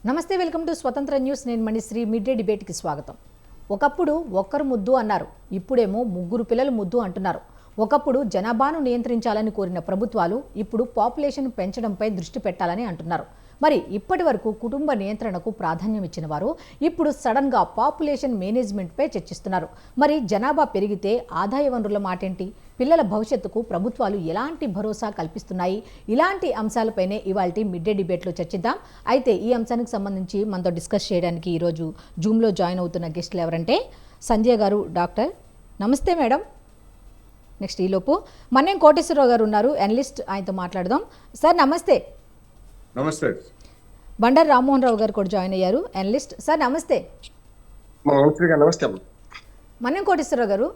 నమస్తే, welcome to స్వతంత్ర news. నేను మణిశ్రీ. మిడ్ డే డిబేట్కి స్వాగతం. ఒకప్పుడు ఒక్కరు ముద్దు అన్నారు, ఇప్పుడేమో ముగ్గురు పిల్లలు ముద్దు అంటున్నారు. ఒకప్పుడు జనాభాను నియంత్రించాలని కోరిన ప్రభుత్వాలు ఇప్పుడు పాపులేషన్ పెంచడంపై దృష్టి పెట్టాలని అంటున్నారు. మరి ఇప్పటి వరకు కుటుంబ నియంత్రణకు ప్రాధాన్యం ఇచ్చిన వారు ఇప్పుడు సడన్గా పాపులేషన్ మేనేజ్మెంట్పై చర్చిస్తున్నారు. మరి జనాభా పెరిగితే ఆదాయ వనరుల మాటేంటి? పిల్లల భవిష్యత్తుకు ప్రభుత్వాలు ఎలాంటి భరోసా కల్పిస్తున్నాయి? ఇలాంటి అంశాలపైనే ఇవాల్టి మిడ్ డే డిబేట్లో చర్చిద్దాం. అయితే ఈ అంశానికి సంబంధించి మనతో డిస్కస్ చేయడానికి ఈరోజు జూమ్లో జాయిన్ అవుతున్న గెస్టులు ఎవరంటే సంజయ్ గారు, డాక్టర్. నమస్తే మేడం. నెక్స్ట్ ఈలోపు మన్యం కోటేశ్వరరావు గారు ఉన్నారు, అనలిస్ట్. ఆయనతో మాట్లాడదాం. సార్ నమస్తే. నమస్తే. బండారు రామ్మోహన్ రావు గారు కూడా జాయిన్ అయ్యారు, అనలిస్ట్. సార్ నమస్తే. నమస్తే. మన్యం కోటేశ్వరరావు గారు,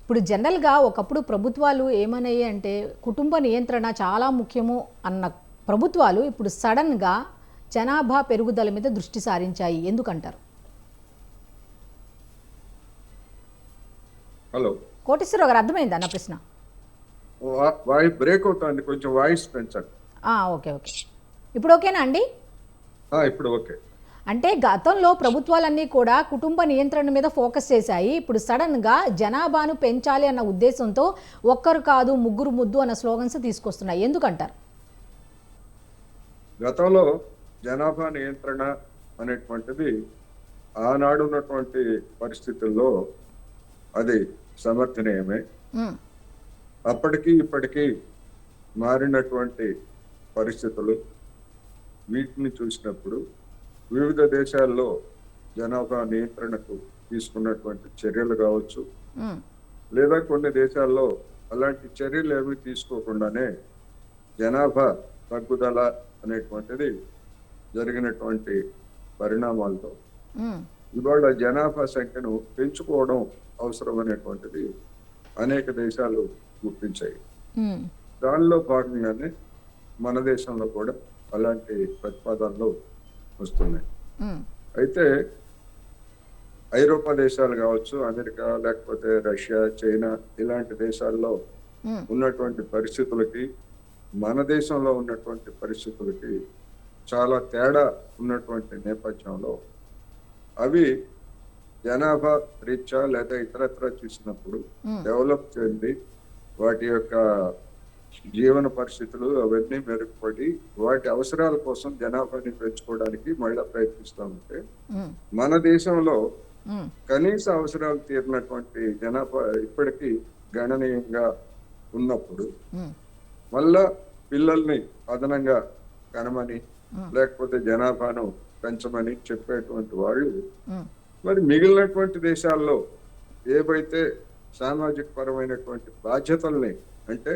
ఇప్పుడు జనరల్గా ఒకప్పుడు ప్రభుత్వాలు ఏమన్నాయి అంటే కుటుంబ నియంత్రణ చాలా ముఖ్యము అన్న ప్రభుత్వాలు ఇప్పుడు సడన్గా జనాభా పెరుగుదల మీద దృష్టి సారించాయి. ఎందుకంటారు? హలో కోటేశ్వరరావు గారు, అర్థమైందా నా ప్రశ్న? వాయిస్ బ్రేక్ అవుతుంది, కొంచెం వాయిస్ పెంచండి. ఓకే ఓకే, ఇప్పుడు ఓకేనా అండి? ఇప్పుడు ఓకే. అంటే గతంలో ప్రభుత్వాలన్నీ కూడా కుటుంబ నియంత్రణ మీద ఫోకస్ చేశాయి. ఇప్పుడు సడన్గా జనాభాను పెంచాలి అన్న ఉద్దేశంతో ఒక్కరు కాదు ముగ్గురు ముద్దు అన్న స్లోగన్స్ తీసుకొస్తున్నాయి. ఎందుకంటారు? గతంలో జనాభా నియంత్రణ అనేటువంటిది ఆనాడు ఉన్నటువంటి పరిస్థితుల్లో అది సమర్థనీయమే. అప్పటికి ఇప్పటికీ మారినటువంటి పరిస్థితులు వీటిని చూసినప్పుడు వివిధ దేశాల్లో జనాభా నియంత్రణకు తీసుకున్నటువంటి చర్యలు కావచ్చు, లేదా కొన్ని దేశాల్లో అలాంటి చర్యలు ఏమీ తీసుకోకుండానే జనాభా తగ్గుదల అనేటువంటిది జరిగినటువంటి పరిణామాలతో ఇవాళ జనాభా సంఖ్యను పెంచుకోవడం అవసరం అనేటువంటిది అనేక దేశాలు గుర్తించాయి. దానిలో భాగంగానే మన దేశంలో కూడా అలాంటి ప్రతిపాదనలు వస్తున్నాయి. అయితే ఐరోపా దేశాలు కావచ్చు, అమెరికా, లేకపోతే రష్యా, చైనా ఇలాంటి దేశాల్లో ఉన్నటువంటి పరిస్థితులకి మన దేశంలో ఉన్నటువంటి పరిస్థితులకి చాలా తేడా ఉన్నటువంటి నేపథ్యంలో అవి జనాభా రీత్యా లేదా ఇతరత్ర చూసినప్పుడు డెవలప్ చెంది వాటి యొక్క జీవన పరిస్థితులు అవన్నీ మెరుగుపడి వాటి అవసరాల కోసం జనాభాని పెంచుకోవడానికి మళ్ళా ప్రయత్నిస్తూ ఉంటే మన దేశంలో కనీస అవసరాలు తీరినటువంటి జనాభా ఇప్పటికీ గణనీయంగా ఉన్నప్పుడు మళ్ళా పిల్లల్ని అదనంగా కనమని లేకపోతే జనాభాను పెంచమని చెప్పేటువంటి వాళ్ళు మరి మిగిలినటువంటి దేశాల్లో ఏవైతే సామాజిక పరమైనటువంటి బాధ్యతల్ని, అంటే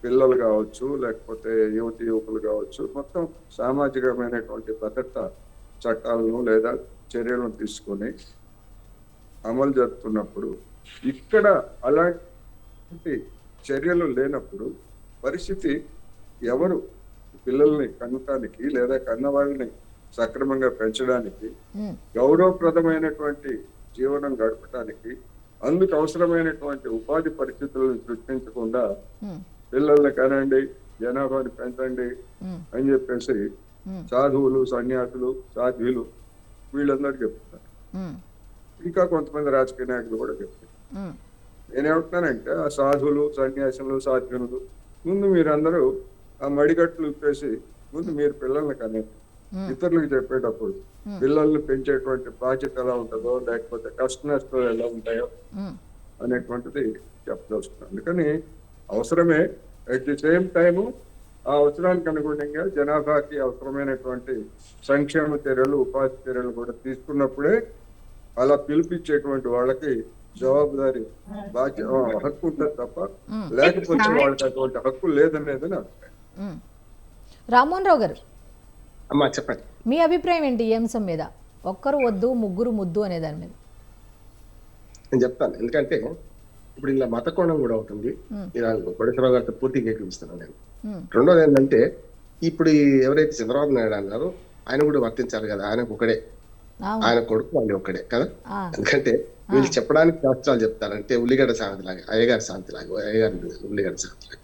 పిల్లలు కావచ్చు లేకపోతే యువతి యువకులు కావచ్చు, మొత్తం సామాజికమైనటువంటి భద్రతా చట్టాలను లేదా చర్యలను తీసుకొని అమలు జరుపుతున్నప్పుడు ఇక్కడ అలాంటి చర్యలు లేనప్పుడు పరిస్థితి ఎవరు పిల్లల్ని కనటానికి లేదా కన్నవాళ్ళని సక్రమంగా పెంచడానికి, గౌరవప్రదమైనటువంటి జీవనం గడపడానికి, అందుకు అవసరమైనటువంటి ఉపాధి పరిస్థితులను సృష్టించకుండా పిల్లల్ని కనండి, జనాభాని పెంచండి అని చెప్పేసి సాధువులు, సన్యాసులు, సాధ్యులు వీళ్ళందరూ చెప్తున్నారు. ఇంకా కొంతమంది రాజకీయ నాయకులు కూడా చెప్తున్నారు. నేనేమంటున్నానంటే ఆ సాధువులు, సన్యాసులు, సాధ్యులు ముందు మీరందరూ ఆ మడిగట్లు ఇప్పేసి ముందు మీరు పిల్లల్ని కనండి. ఇతరులకు చెప్పేటప్పుడు పిల్లల్ని పెంచేటువంటి బాధ్యత ఎలా ఉంటుందో లేకపోతే కష్ట నష్టాలు ఎలా ఉంటాయో అనేటువంటిది చెప్పదలుచుకున్నాను. అందుకని అవసరమే, అట్ ది సేమ్ టైము ఆ అవసరానికి అనుగుణంగా జనాభాకి అవసరమైనటువంటి సంక్షేమ చర్యలు, ఉపాధి చర్యలు కూడా తీసుకున్నప్పుడే అలా పిలిపించేటువంటి వాళ్ళకి జవాబుదారీ హక్కు ఉంటుంది తప్ప లేకపోతే వాళ్ళకి అటువంటి హక్కు లేదనేది నా అభిప్రాయం. రామ్మోహన్ రావు గారు, అమ్మా చెప్పండి, మీ అభిప్రాయం ఏంటి ఈ అంశం మీద? ఒక్కరు వద్దు ముగ్గురు ముద్దు అనే దాని మీద. నేను చెప్తాను. ఎందుకంటే ఇప్పుడు ఇలా మత కోణం కూడా ఉంటుంది. కోటేశ్వరరావు గారితో పూర్తిగా ఏకీపిస్తున్నాను నేను. రెండోది ఏంటంటే ఇప్పుడు ఎవరైతే చంద్రబాబు నాయుడు అన్నారో ఆయన కూడా వర్తించాలి కదా. ఆయనకు ఒకడే, ఆయన కొడుకు వాళ్ళు ఒక్కడే కదా. ఎందుకంటే వీళ్ళు చెప్పడానికి శాస్త్రాలు చెప్తారంటే ఉల్లిగడ్డ సామెత లాగా, అయ్యగారి సామెత లాగా, అయ్యగారి ఉల్లిగడ్డ సామెత లాగా.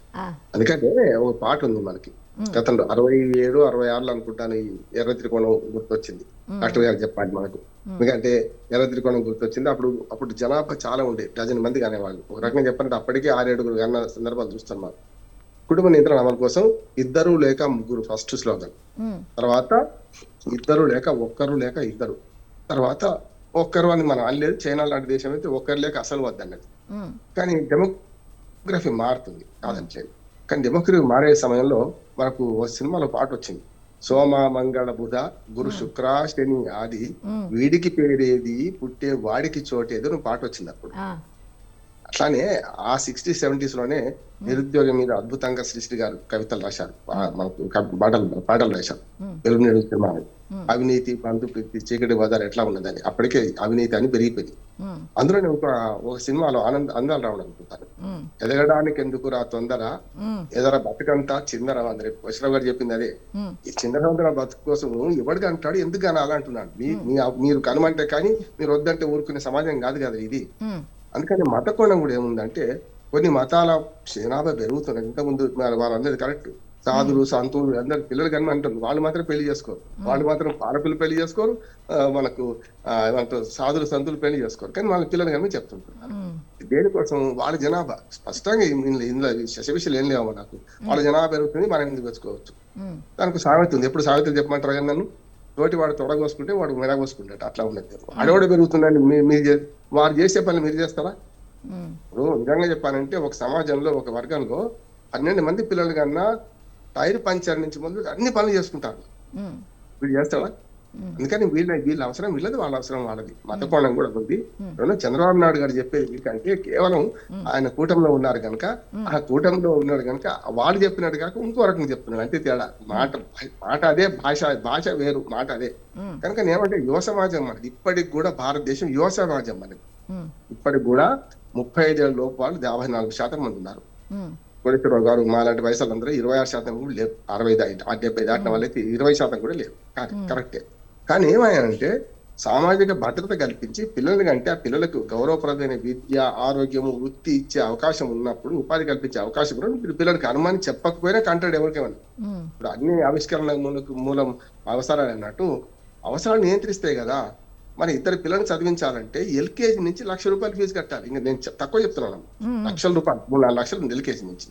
అందుకంటే ఒక పాట ఉంది మనకి, గతంలో 67, 66 అనుకుంటాను ఈ ఎర్ర త్రికోణం గుర్తొచ్చింది. డాక్టర్ గారు చెప్పాలి మనకు. ఎందుకంటే ఎర్ర త్రికోణం గుర్తొచ్చింది. అప్పుడు జనాభా చాలా ఉండే, డజన్ మంది కానివాళ్ళు. ఒక రకంగా చెప్పాలంటే అప్పటికే 6-7 అన్న సందర్భాలు చూస్తున్నాం. కుటుంబ నియంత్రణ అమలు కోసం 2 లేక 3 ఫస్ట్ స్లోగన్, తర్వాత 2 లేక 1 లేక 2, తర్వాత 1 అని మనం అనలేదు. చైనా లాంటి దేశం అయితే 1 లేక అసలు వద్దన్నది. కానీ డెమోగ్రఫీ మారుతుంది కాదంటలేదు. కానీ డెమోగ్రఫీ మారే సమయంలో మనకు ఒక సినిమాలో పాట వచ్చింది, సోమ మంగళ బుధ గురు శుక్ర శని ఆది వీడికి పేరేది పుట్టే వాడికి చోటేది అని పాట వచ్చింది అప్పుడు. అట్లానే ఆ 60s 70s లోనే నిరుద్యోగం మీద అద్భుతంగా శ్రీశ్రీ గారు కవితలు రాశారు, మనకు పాటలు రాశారు. వెలుగునేడు సినిమా అవినీతి బంధు ప్రీతి చీకటి బజార్ ఎట్లా ఉన్నదని. అప్పటికే అవినీతి అని పెరిగిపోయింది. అందులోనే ఒక సినిమాలో అందాలు రావడం అనుకుంటాను, ఎదగడానికి ఎందుకు రా తొందర ఎదర బతుకంతా చిందర అందరి వశరావు గారు చెప్పింది అదే. ఈ చిందర బతుకు కోసం ఎవడికి అంటాడు, ఎందుకు అని అలా అంటున్నాడు. మీరు కనుమంటే కానీ మీరు వద్దంటే ఊరుకునే సమాజం కాదు కదా ఇది. అందుకని మత కోణం కూడా ఏముందంటే, కొన్ని మతాల జనాభా పెరుగుతున్నారు. ఇంతకుముందు వాళ్ళందరూ కరెక్ట్, సాధులు సంతులు అందరు పిల్లలు కన్నా అంటారు, వాళ్ళు మాత్రం పెళ్లి చేసుకోరు, వాళ్ళు మాత్రం పాలపిల్లలు పెళ్లి చేసుకోరు, మనకు ఏమంటారు సాధులు సంతులు పెళ్లి చేసుకోరు, కానీ వాళ్ళ పిల్లలు కన్నా చెప్తుంటారు. దేనికోసం? వాళ్ళ జనాభా స్పష్టంగా ఇందులో శశవిషయాలు ఏం లేవు నాకు. వాళ్ళ జనాభా పెరుగుతుంది, మనం ఎందుకు పెంచుకోవచ్చు. దానికి సామెత ఉంది, ఎప్పుడు సామెతలు చెప్పమంటారు కానీ నన్ను, తోటి వాడు తొడగోసుకుంటే వాడు మెడగోసుకుంటాడు, అట్లా ఉన్నది. అడవాడు పెరుగుతుందని మీరు వారు చేసే పనులు మీరు చేస్తారా? ఇప్పుడు నిజంగా చెప్పాలంటే ఒక సమాజంలో ఒక వర్గంలో 12 మంది పిల్లలు కన్నా టైర్ పంచర్ నుంచి ముందు అన్ని పనులు చేసుకుంటారు, వీళ్ళు చేస్తాడా? అందుకని వీళ్ళ అవసరం వీళ్ళది, వాళ్ళ అవసరం వాళ్ళది. మత కోణం కూడా ఉంది. చంద్రబాబు నాయుడు గారు చెప్పేది కంటే కేవలం ఆయన కూటమిలో ఉన్నారు కనుక, ఆ కూటమిలో ఉన్నాడు కనుక వాళ్ళు చెప్పినట్టు కాక ఇంకో రకంగా చెప్తున్నాడు, అంతే తేడా. మాట అదే, భాష వేరు, మాట అదే. కనుక నేనేమంటే యువ సమాజం మనది ఇప్పటికి కూడా, భారతదేశం యువ సమాజం మనది ఇప్పటికి కూడా 35 ఏళ్ళ లోపు వాళ్ళు 54% మంది ఉన్నారు. కోటేశ్వరరావు గారు మాలాంటి వయసులందరూ 26% కూడా లేవు. 60-70 దాటిన వాళ్ళైతే 20% కూడా లేవు. కరెక్టే. కానీ ఏమయ్యానంటే సామాజిక భద్రత కల్పించి పిల్లల కంటే ఆ పిల్లలకు గౌరవప్రదమైన విద్య, ఆరోగ్యము, వృత్తి ఇచ్చే అవకాశం ఉన్నప్పుడు, ఉపాధి కల్పించే అవకాశం కూడా మీరు పిల్లలకి అనుమానం చెప్పకపోయినా కంటాడు ఎవరికేమన్నా. ఇప్పుడు అన్ని ఆవిష్కరణ మూలం అవసరాలు అన్నట్టు అవసరాలు నియంత్రిస్తాయి కదా. మరి ఇద్దరు పిల్లల్ని చదివించాలంటే LKG నుంచి ₹1,00,000 ఫీజు కట్టాలి. ఇంకా నేను తక్కువ చెప్తున్నాను, ₹1,00,000 3-4 లక్షలు LKG నుంచి.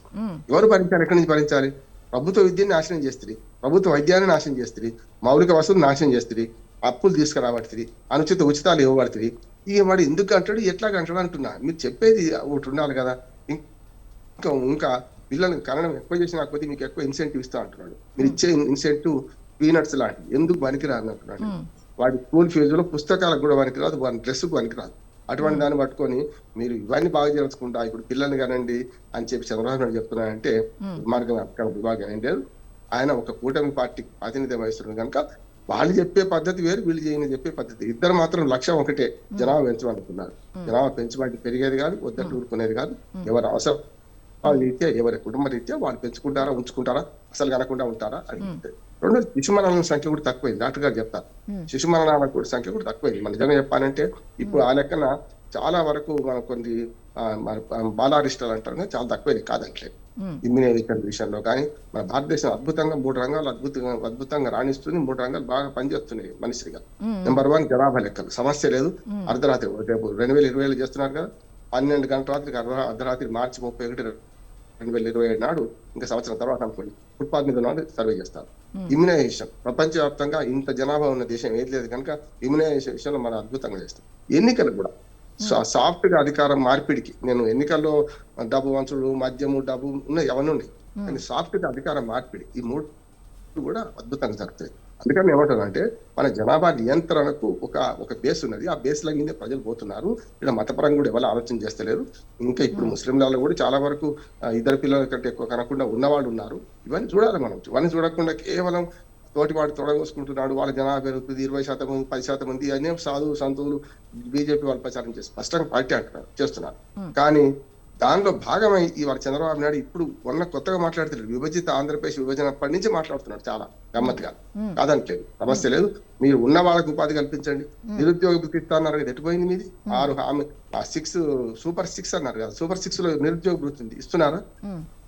ఎవరు భరించాలి? ఎక్కడి నుంచి భరించాలి? ప్రభుత్వ విద్యని నాశనం చేస్తుంది, ప్రభుత్వ వైద్యాన్ని నాశనం చేస్తుంది, మౌలిక వసతులు నాశనం చేస్తుంది, అప్పులు తీసుకురాబడుతుంది, అనుచిత ఉచితాలు ఇవ్వబడుతుంది. ఇక వాడు ఎందుకు అంటాడు, ఎట్లాగ అంటాడు అంటున్నా. మీరు చెప్పేది ఒకటి ఉండాలి కదా. ఇంకా పిల్లల్ని కనడం ఎక్కువ చేసిన కొద్దీ మీకు ఎక్కువ ఇన్సెంటివ్ ఇస్తా అంటున్నాడు. మీరు ఇచ్చే ఇన్సెంటివ్ పీనట్స్ లాంటివి, ఎందుకు పనికిరాదు అంటున్నాడు. వాడి స్కూల్ ఫీజులో పుస్తకాలకు కూడా పనికిరాదు, వాడి డ్రెస్కు పనికిరాదు. అటువంటి దాన్ని పట్టుకొని మీరు ఇవన్నీ బాగా చేసుకుంటా ఇప్పుడు పిల్లల్ని కానండి అని చెప్పి చంద్రబాబు నాయుడు చెప్తున్నారంటే విభాగం ఏం లేదు. ఆయన ఒక కూటమి పార్టీకి ప్రాతినిధ్యం వహిస్తున్నారు కనుక వాళ్ళు చెప్పే పద్ధతి వేరు, వీళ్ళు చేయని చెప్పే పద్ధతి. ఇద్దరు మాత్రం లక్ష్యం ఒకటే, జనాభా పెంచమనుకున్నారు. జనాభా పెంచమంటే పెరిగేది కాదు, వద్దట్టు ఊరుకునేది కాదు. ఎవరు అవసరం రీత్యా, ఎవరి కుటుంబ రీత్యా వాళ్ళు పెంచుకుంటారా, ఉంచుకుంటారా, అసలు కనకుండా ఉంటారా అని. రెండోది శిశు మరణాల సంఖ్య కూడా తక్కువైంది. డాక్టర్ గారు చెప్తారు, శిశు మరణాల సంఖ్య కూడా తక్కువైంది. మన నిజంగా చెప్పాలంటే ఇప్పుడు ఆ లెక్కన చాలా వరకు మన కొన్ని బాలారిస్టాలు అంటారు, చాలా తక్కువైంది కాదంటలేదు. ఇమ్యూనైజేషన్ విషయంలో కానీ మన భారతదేశం అద్భుతంగా 3 రంగాలు అద్భుతంగా రాణిస్తుంది. 3 రంగాలు బాగా పనిచేస్తున్నాయి మనిషిగా. నెంబర్ 1 జనాభా లెక్కలు, సమస్య లేదు. అర్ధరాత్రి రేపు 2020 చేస్తున్నారు కదా, 12 గంటల రాత్రికి అర్ధరాత్రి మార్చి 31, 2027 నాడు, ఇంకా సంవత్సరం తర్వాత అనుకోండి, ఫుట్పాత్ మీద నాడు సర్వే చేస్తారు. ఇమ్యునైజేషన్ ప్రపంచవ్యాప్తంగా ఇంత జనాభా ఉన్న దేశం ఏది లేదు కనుక ఇమ్యునైజేషన్ విషయంలో మనం అద్భుతంగా చేస్తాం. ఎన్నికలు కూడా సాఫ్ట్ గా అధికారం మార్పిడికి, నేను ఎన్నికల్లో డబ్బు వంచుడు, మద్యము, డబ్బు ఉన్నాయి, అవన్నీ ఉన్నాయి. కానీ సాఫ్ట్ గా అధికారం మార్పిడి, ఈ 3 కూడా అద్భుతంగా జరుగుతాయి. అందుకని ఏమంటానంటే మన జనాభా నియంత్రణకు ఒక బేస్ ఉన్నది. ఆ బేస్ లాగానే ప్రజలు పోతున్నారు. ఇలా మతపరంగా కూడా ఎవరు ఆలోచన చేస్తలేరు. ఇంకా ఇప్పుడు ముస్లింలలో కూడా చాలా వరకు ఇద్దరు పిల్లల కంటే ఎక్కువ కనకుండా ఉన్నవాళ్ళు ఉన్నారు. ఇవన్నీ చూడాలి మనం. ఇవన్నీ చూడకుండా కేవలం తోటివాడు తొడగోసుకుంటున్నాడు, వాళ్ళ జనాభా పెరుగుతుంది, 20% మంది, 10% మంది అనే సాధువు సంతువులు బీజేపీ వాళ్ళు ప్రచారం చేసి స్పష్టంగా పార్టీ అంటున్నారు, చేస్తున్నారు. కానీ దానిలో భాగమై ఇవాళ చంద్రబాబు నాయుడు ఇప్పుడు కొత్తగా మాట్లాడుతున్నాడు, విభజిత ఆంధ్రప్రదేశ్ విభజన అప్పటి నుంచి మాట్లాడుతున్నాడు. చాలా గమ్మత్తుగా, కాదంటలేదు, సమస్య లేదు. మీరు ఉన్న వాళ్ళకు ఉపాధి కల్పించండి, నిరుద్యోగ వృత్తి ఇస్తా అన్నారు కదా, ఎటుపోయింది మీది? 6 సూపర్ 6 అన్నారు కదా, సూపర్ 6 లో నిరుద్యోగ వృత్తి ఇస్తున్నారా?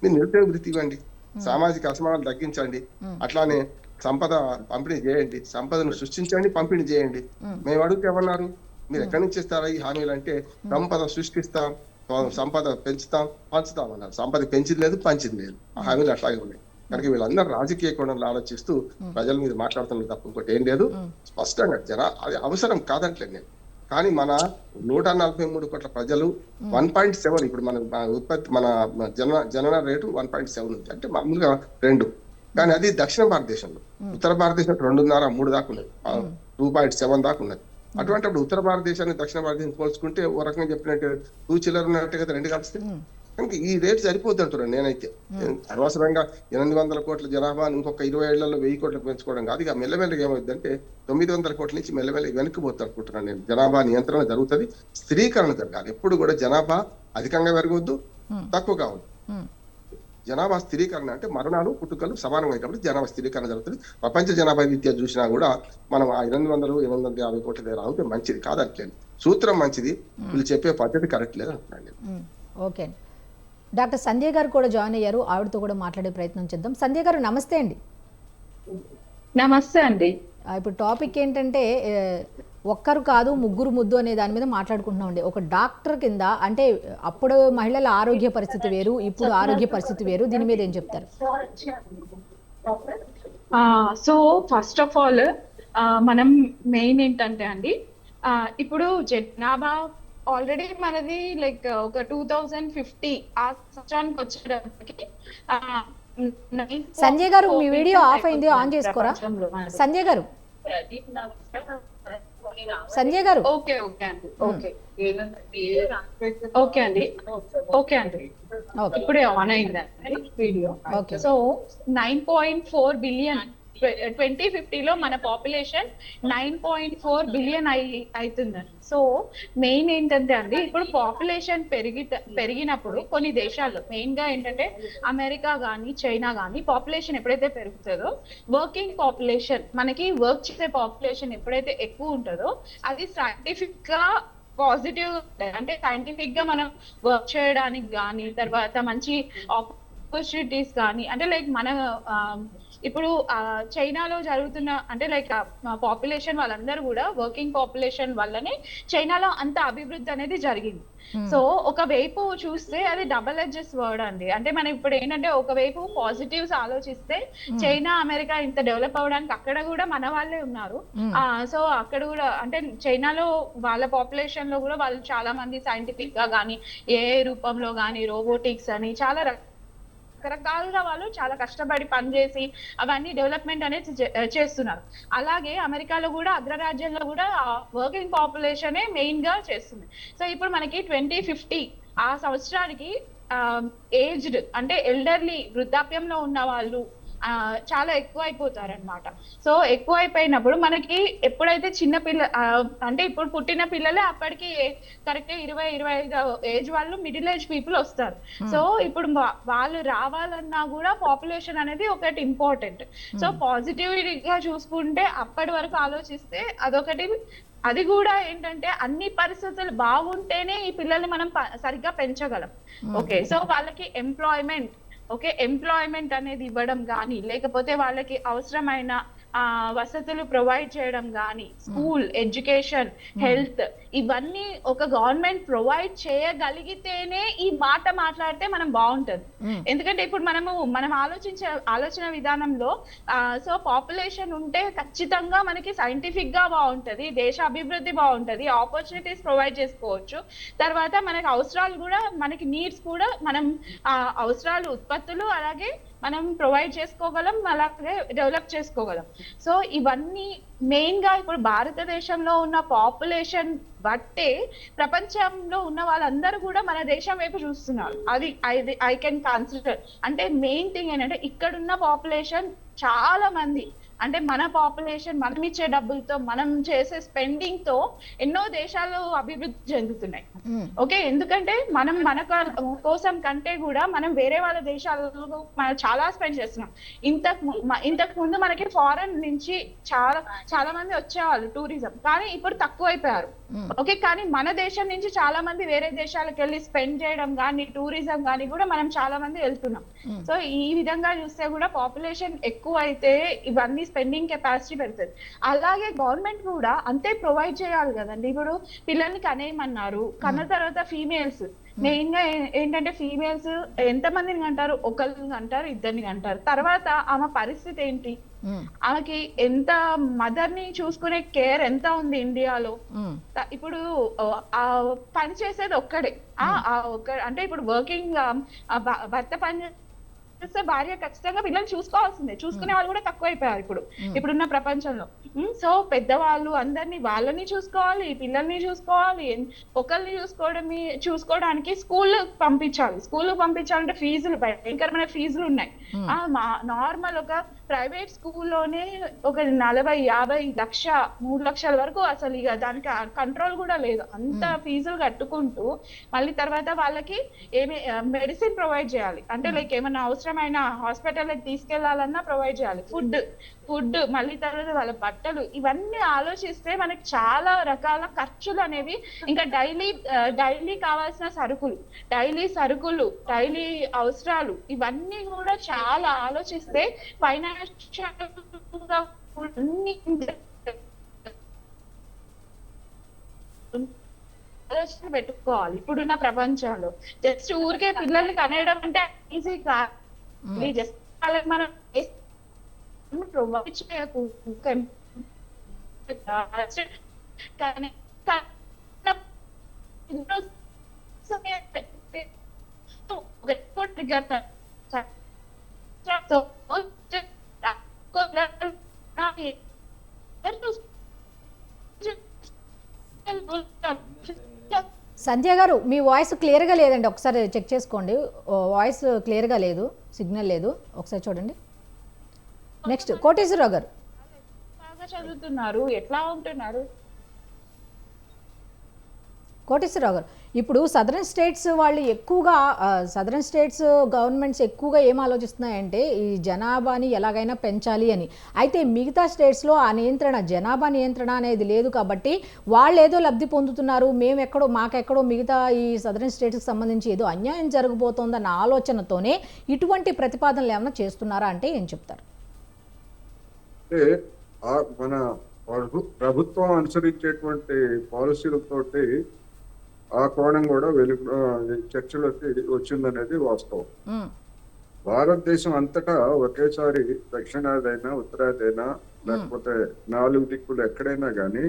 మీరు నిరుద్యోగ వృత్తి ఇవ్వండి. సామాజిక అసమానాలు తగ్గించండి, అట్లానే సంపద పంపిణీ చేయండి, సంపదను సృష్టించండి, పంపిణీ చేయండి. మేము అడిగితే ఏమన్నారు, మీరు ఎక్కడి నుంచి ఇస్తారా ఈ హామీలు అంటే, సంపద సృష్టిస్తాం, సంపద పెంచుతాం, పంచుతాం అన్నారు. సంపద పెంచింది లేదు, పంచింది లేదు. ఆ హామీలు అట్లాగే ఉన్నాయి. కనుక వీళ్ళందరూ రాజకీయ కోణంలో ఆలోచిస్తూ ప్రజల మీద మాట్లాడుతున్నారు తప్ప ఇంకోటి ఏం లేదు. స్పష్టంగా అది అవసరం కాదంటలేదు నేను. కానీ మన 143 కోట్ల ప్రజలు 1.7, ఇప్పుడు మన ఉత్పత్తి మన జనన రేటు 1.7 ఉంది, అంటే మామూలుగా 2. కానీ అది దక్షిణ భారతదేశంలో, ఉత్తర భారతదేశం 2.5, 3 దాకా ఉన్నది, 2.7 దాకా ఉన్నది. అటువంటిప్పుడు ఉత్తర భారతదేశాన్ని దక్షిణ భారతదేశం పోల్చుకుంటే ఓ రకంగా చెప్పినట్టు 2 చిల్లర ఉన్నట్టు కదా, 2 కలిస్తే. కనుక ఈ రేటు సరిపోద్ది అంటున్నాను నేనైతే. అనవసరంగా 800 కోట్ల జనాభాను ఇంకొక 20 ఏళ్లలో 1000 కోట్లకు పెంచుకోవడం కాదు. ఇక మెల్లమెల్లగా ఏమవుతుందంటే 900 కోట్ల నుంచి మెల్లమెల్లగా వెనక్కిపోతా అనుకుంటున్నాను నేను. జనాభా నియంత్రణ జరుగుతుంది, స్థిరీకరణ జరగాలి. ఎప్పుడు కూడా జనాభా అధికంగా పెరగొద్దు, తక్కువ కావద్దు. జనాభా స్థిరీకరణ అంటే మరణాలు పుట్టుకలు సమానంగా కాబట్టి జనాభా స్థిరీకరణ జరుగుతుంది. ప్రపంచ జనాభా రీత్యా చూసినా కూడా మనం ఆ 850 కోట్ల దగ్గర అవుతే మంచిది కాదట్లేదు. సూత్రం మంచిది, వీళ్ళు చెప్పే పద్ధతి కరెక్ట్ లేదు అంటున్నాను నేను. ఓకే, డాక్టర్ సంధ్య గారు కూడా జాయిన్ అయ్యారు. ఆవిడతో కూడా మాట్లాడే ప్రయత్నం చేద్దాం. సంధ్య గారు నమస్తే అండి. నమస్తే అండి. ఇప్పుడు టాపిక్ ఏంటంటే ఒక్కరు కాదు ముగ్గురు ముద్దు అనే దాని మీద మాట్లాడుకుంటున్నామండి. ఒక డాక్టర్ కింద అంటే అప్పుడు మహిళల ఆరోగ్య పరిస్థితి వేరు, ఇప్పుడు ఆరోగ్య పరిస్థితి వేరు, దీని మీద ఏం చెప్తారు? సో ఫస్ట్ ఆఫ్ ఆల్ మనం మెయిన్ ఏంటంటే అండి, ఇప్పుడు జనాభా ఆల్రెడీ మనది లైక్ ఒక 2050 ఆ సంవత్సరానికి వచ్చేటప్పటికి సంజయ్ గారు మీ వీడియో ఆఫ్ అయింది, ఆన్ చేసుకోరా సంజయ్ గారు? సంజయ్ గారు ఓకే ఓకే అండి, ఓకే ఓకే అండి, ఓకే అండి, ఇప్పుడే ఆన్ అయిందండి వీడియో. సో 9.4 బిలియన్ 2050లో మన పాపులేషన్ 9.4 బిలియన్ అవుతుందండి. సో మెయిన్ ఏంటంటే అండి, ఇప్పుడు పాపులేషన్ పెరిగినప్పుడు కొన్ని దేశాల్లో మెయిన్ గా ఏంటంటే అమెరికా కానీ చైనా కానీ పాపులేషన్ ఎప్పుడైతే పెరుగుతుందో, వర్కింగ్ పాపులేషన్ మనకి వర్క్ చేసే పాపులేషన్ ఎప్పుడైతే ఎక్కువ ఉంటుందో అది సైంటిఫిక్ గా పాజిటివ్, అంటే సైంటిఫిక్ గా మనం వర్క్ చేయడానికి కానీ, తర్వాత మంచి ఆపర్చునిటీస్ కానీ, అంటే లైక్ మన ఇప్పుడు చైనాలో జరుగుతున్న అంటే లైక్ పాపులేషన్ వాళ్ళందరూ కూడా వర్కింగ్ పాపులేషన్ వల్లనే చైనాలో అంత అభివృద్ధి అనేది జరిగింది. సో ఒకవైపు చూస్తే అది డబుల్ ఎడ్జెస్ వర్డ్ అండి. అంటే మనం ఇప్పుడు ఏంటంటే ఒకవైపు పాజిటివ్స్ ఆలోచిస్తే చైనా అమెరికా ఇంత డెవలప్ అవడానికి అక్కడ కూడా మన వాళ్ళే ఉన్నారు. సో అక్కడ కూడా అంటే చైనాలో వాళ్ళ పాపులేషన్ లో కూడా వాళ్ళు చాలా మంది సైంటిఫిక్ గా కానీ, ఏ రూపంలో కానీ, రోబోటిక్స్ అని చాలా రకరకాలుగా వాళ్ళు చాలా కష్టపడి పనిచేసి అవన్నీ డెవలప్మెంట్ అనేది చేస్తున్నారు. అలాగే అమెరికాలో కూడా అగ్రరాజ్యంలో కూడా వర్కింగ్ పాపులేషనే మెయిన్ గా చేస్తుంది. సో ఇప్పుడు మనకి 2050 ఆ సంవత్సరానికి ఏజ్డ్ అంటే ఎల్డర్లీ వృద్ధాప్యంలో ఉన్న వాళ్ళు చాలా ఎక్కువ అయిపోతారనమాట. సో ఎక్కువ అయిపోయినప్పుడు మనకి ఎప్పుడైతే చిన్న పిల్ల అంటే ఇప్పుడు పుట్టిన పిల్లలే అప్పటికి కరెక్ట్ 20-25 ఏజ్ వాళ్ళు మిడిల్ ఏజ్ పీపుల్ వస్తారు. సో ఇప్పుడు వాళ్ళు రావాలన్నా కూడా పాపులేషన్ అనేది ఒకటి ఇంపార్టెంట్. సో పాజిటివ్గా చూసుకుంటే అప్పటి వరకు ఆలోచిస్తే అదొకటి. అది కూడా ఏంటంటే అన్ని పరిస్థితులు బాగుంటేనే ఈ పిల్లల్ని మనం సరిగ్గా పెంచగలం. ఓకే, సో వాళ్ళకి ఎంప్లాయ్మెంట్ అనేది ఇవ్వడం కానీ, లేకపోతే వాళ్ళకి అవసరమైన వసతులు ప్రొవైడ్ చేయడం కానీ, స్కూల్, ఎడ్యుకేషన్, హెల్త్, ఇవన్నీ ఒక గవర్నమెంట్ ప్రొవైడ్ చేయగలిగితేనే ఈ మాట మాట్లాడితే మనం బాగుంటుంది. ఎందుకంటే ఇప్పుడు మనం ఆలోచన విధానంలో సో పాపులేషన్ ఉంటే ఖచ్చితంగా మనకి సైంటిఫిక్ గా బాగుంటది, దేశ అభివృద్ధి బాగుంటది, ఆపర్చునిటీస్ ప్రొవైడ్ చేసుకోవచ్చు. తర్వాత మనకి అవసరాలు కూడా, మనకి నీడ్స్ కూడా మనం అవసరాలు ఉత్పత్తులు అలాగే మనం ప్రొవైడ్ చేసుకోగలం, అలాగే డెవలప్ చేసుకోగలం. సో ఇవన్నీ మెయిన్ గా ఇప్పుడు భారతదేశంలో ఉన్న పాపులేషన్ బట్టే ప్రపంచంలో ఉన్న వాళ్ళందరూ కూడా మన దేశం వైపు చూస్తున్నారు. అది ఐ కెన్ కన్సిడర్. అంటే మెయిన్ థింగ్ ఏంటంటే ఇక్కడున్న పాపులేషన్ చాలా మంది, అంటే మన పాపులేషన్ మనం ఇచ్చే డబ్బులతో, మనం చేసే స్పెండింగ్ తో ఎన్నో దేశాలు అభివృద్ధి చెందుతున్నాయి. ఓకే, ఎందుకంటే మనం మన కోసం కంటే కూడా మనం వేరే వాళ్ళ దేశాలలో మనం చాలా స్పెండ్ చేస్తున్నాం. ఇంతకు ముందు మనకి ఫారెన్ నుంచి చాలా మంది వచ్చేవాళ్ళు టూరిజం, కానీ ఇప్పుడు తక్కువైపోయారు. ఓకే, కానీ మన దేశం నుంచి చాలా మంది వేరే దేశాలకు వెళ్ళి స్పెండ్ చేయడం కానీ టూరిజం కానీ కూడా మనం చాలా మంది వెళ్తున్నాం. సో ఈ విధంగా చూస్తే కూడా పాపులేషన్ ఎక్కువ అయితే ఇవన్నీ స్పెండింగ్ కెపాసిటీ పెడుతుంది. అలాగే గవర్నమెంట్ కూడా అంతే ప్రొవైడ్ చేయాలి కదండి. ఇప్పుడు పిల్లల్ని కనేయమన్నారు, కన్న తర్వాత ఫీమేల్స్ మెయిన్ గా ఏంటంటే ఫీమేల్స్ ఎంత మందిని అంటారు, ఒకరిని అంటారు, ఇద్దరిని అంటారు. తర్వాత ఆమె పరిస్థితి ఏంటి, ఆమెకి ఎంత మదర్ ని చూసుకునే కేర్ ఎంత ఉంది ఇండియాలో. ఇప్పుడు ఆ పని చేసేది ఒక్కడే, అంటే ఇప్పుడు వర్కింగ్ భర్త పని చేస్తే భార్య ఖచ్చితంగా పిల్లల్ని చూసుకోవాల్సిందే. చూసుకునే వాళ్ళు కూడా తక్కువైపోయారు ఇప్పుడున్న ప్రపంచంలో. సో పెద్దవాళ్ళు అందరినీ వాళ్ళని చూసుకోవాలి, పిల్లల్ని చూసుకోవాలి, ఒకరిని చూసుకోవడానికి స్కూల్ పంపించాలంటే ఫీజులు భయంకరమైన ఫీజులు ఉన్నాయి. నార్మల్ ఒక ప్రైవేట్ స్కూల్లోనే ఒక 40-50 లక్ష 3 లక్షల వరకు అసలు ఇక దానికి కంట్రోల్ కూడా లేదు. అంత ఫీజులు కట్టుకుంటూ మళ్ళీ తర్వాత వాళ్ళకి ఏమి మెడిసిన్ ప్రొవైడ్ చేయాలి, అంటే లైక్ ఏమన్నా అవసరమైన హాస్పిటల్కి తీసుకెళ్లాలన్నా ప్రొవైడ్ చేయాలి, ఫుడ్ మళ్ళీ తర్వాత వాళ్ళ బట్టలు, ఇవన్నీ ఆలోచిస్తే మనకి చాలా రకాల ఖర్చులు అనేవి, ఇంకా డైలీ కావాల్సిన సరుకులు, డైలీ అవసరాలు, ఇవన్నీ కూడా చాలా ఆలోచిస్తే ఫైనాన్షియల్ ఆలోచన పెట్టుకోవాలి ఇప్పుడున్న ప్రపంచంలో. జస్ట్ ఊరికే పిల్లల్ని కనేయడం అంటే ఈజీ కాదు. జస్ట్ వాళ్ళకి మనం ప్రొవైడ్ చేయకూడదు. సంధ్య గారు, మీ వాయిస్ క్లియర్గా లేదండి, ఒకసారి చెక్ చేసుకోండి. వాయిస్ క్లియర్గా లేదు, సిగ్నల్ లేదు, ఒకసారి చూడండి. నెక్స్ట్ కోటేశ్వరరావు గారు. బాగా చదువుతున్నారు, ఎట్లా ఉంటున్నారు? కోటేశ్వరరావు గారు, ఇప్పుడు సదరన్ స్టేట్స్ వాళ్ళు ఎక్కువగా సదరన్ స్టేట్స్ గవర్నమెంట్స్ ఎక్కువగా ఏం ఆలోచిస్తున్నాయంటే ఈ జనాభాని ఎలాగైనా పెంచాలి అని. అయితే మిగతా స్టేట్స్లో ఆ జనాభా నియంత్రణ అనేది లేదు కాబట్టి వాళ్ళు ఏదో లబ్ధి పొందుతున్నారు, మాకెక్కడో మిగతా ఈ సదరన్ స్టేట్స్కి సంబంధించి ఏదో అన్యాయం జరగబోతోందన్న ఆలోచనతోనే ఇటువంటి ప్రతిపాదనలు ఏమైనా చేస్తున్నారా అంటే ఏం చెప్తారు? మన ప్రభుత్వం అనుసరించేటువంటి పాలసీలతోటి ఆ కోణం కూడా చర్చలోకి వచ్చిందనేది వాస్తవం. భారతదేశం అంతటా ఒకేసారి దక్షిణాదైనా ఉత్తరాదైనా లేకపోతే 4 దిక్కులు ఎక్కడైనా గానీ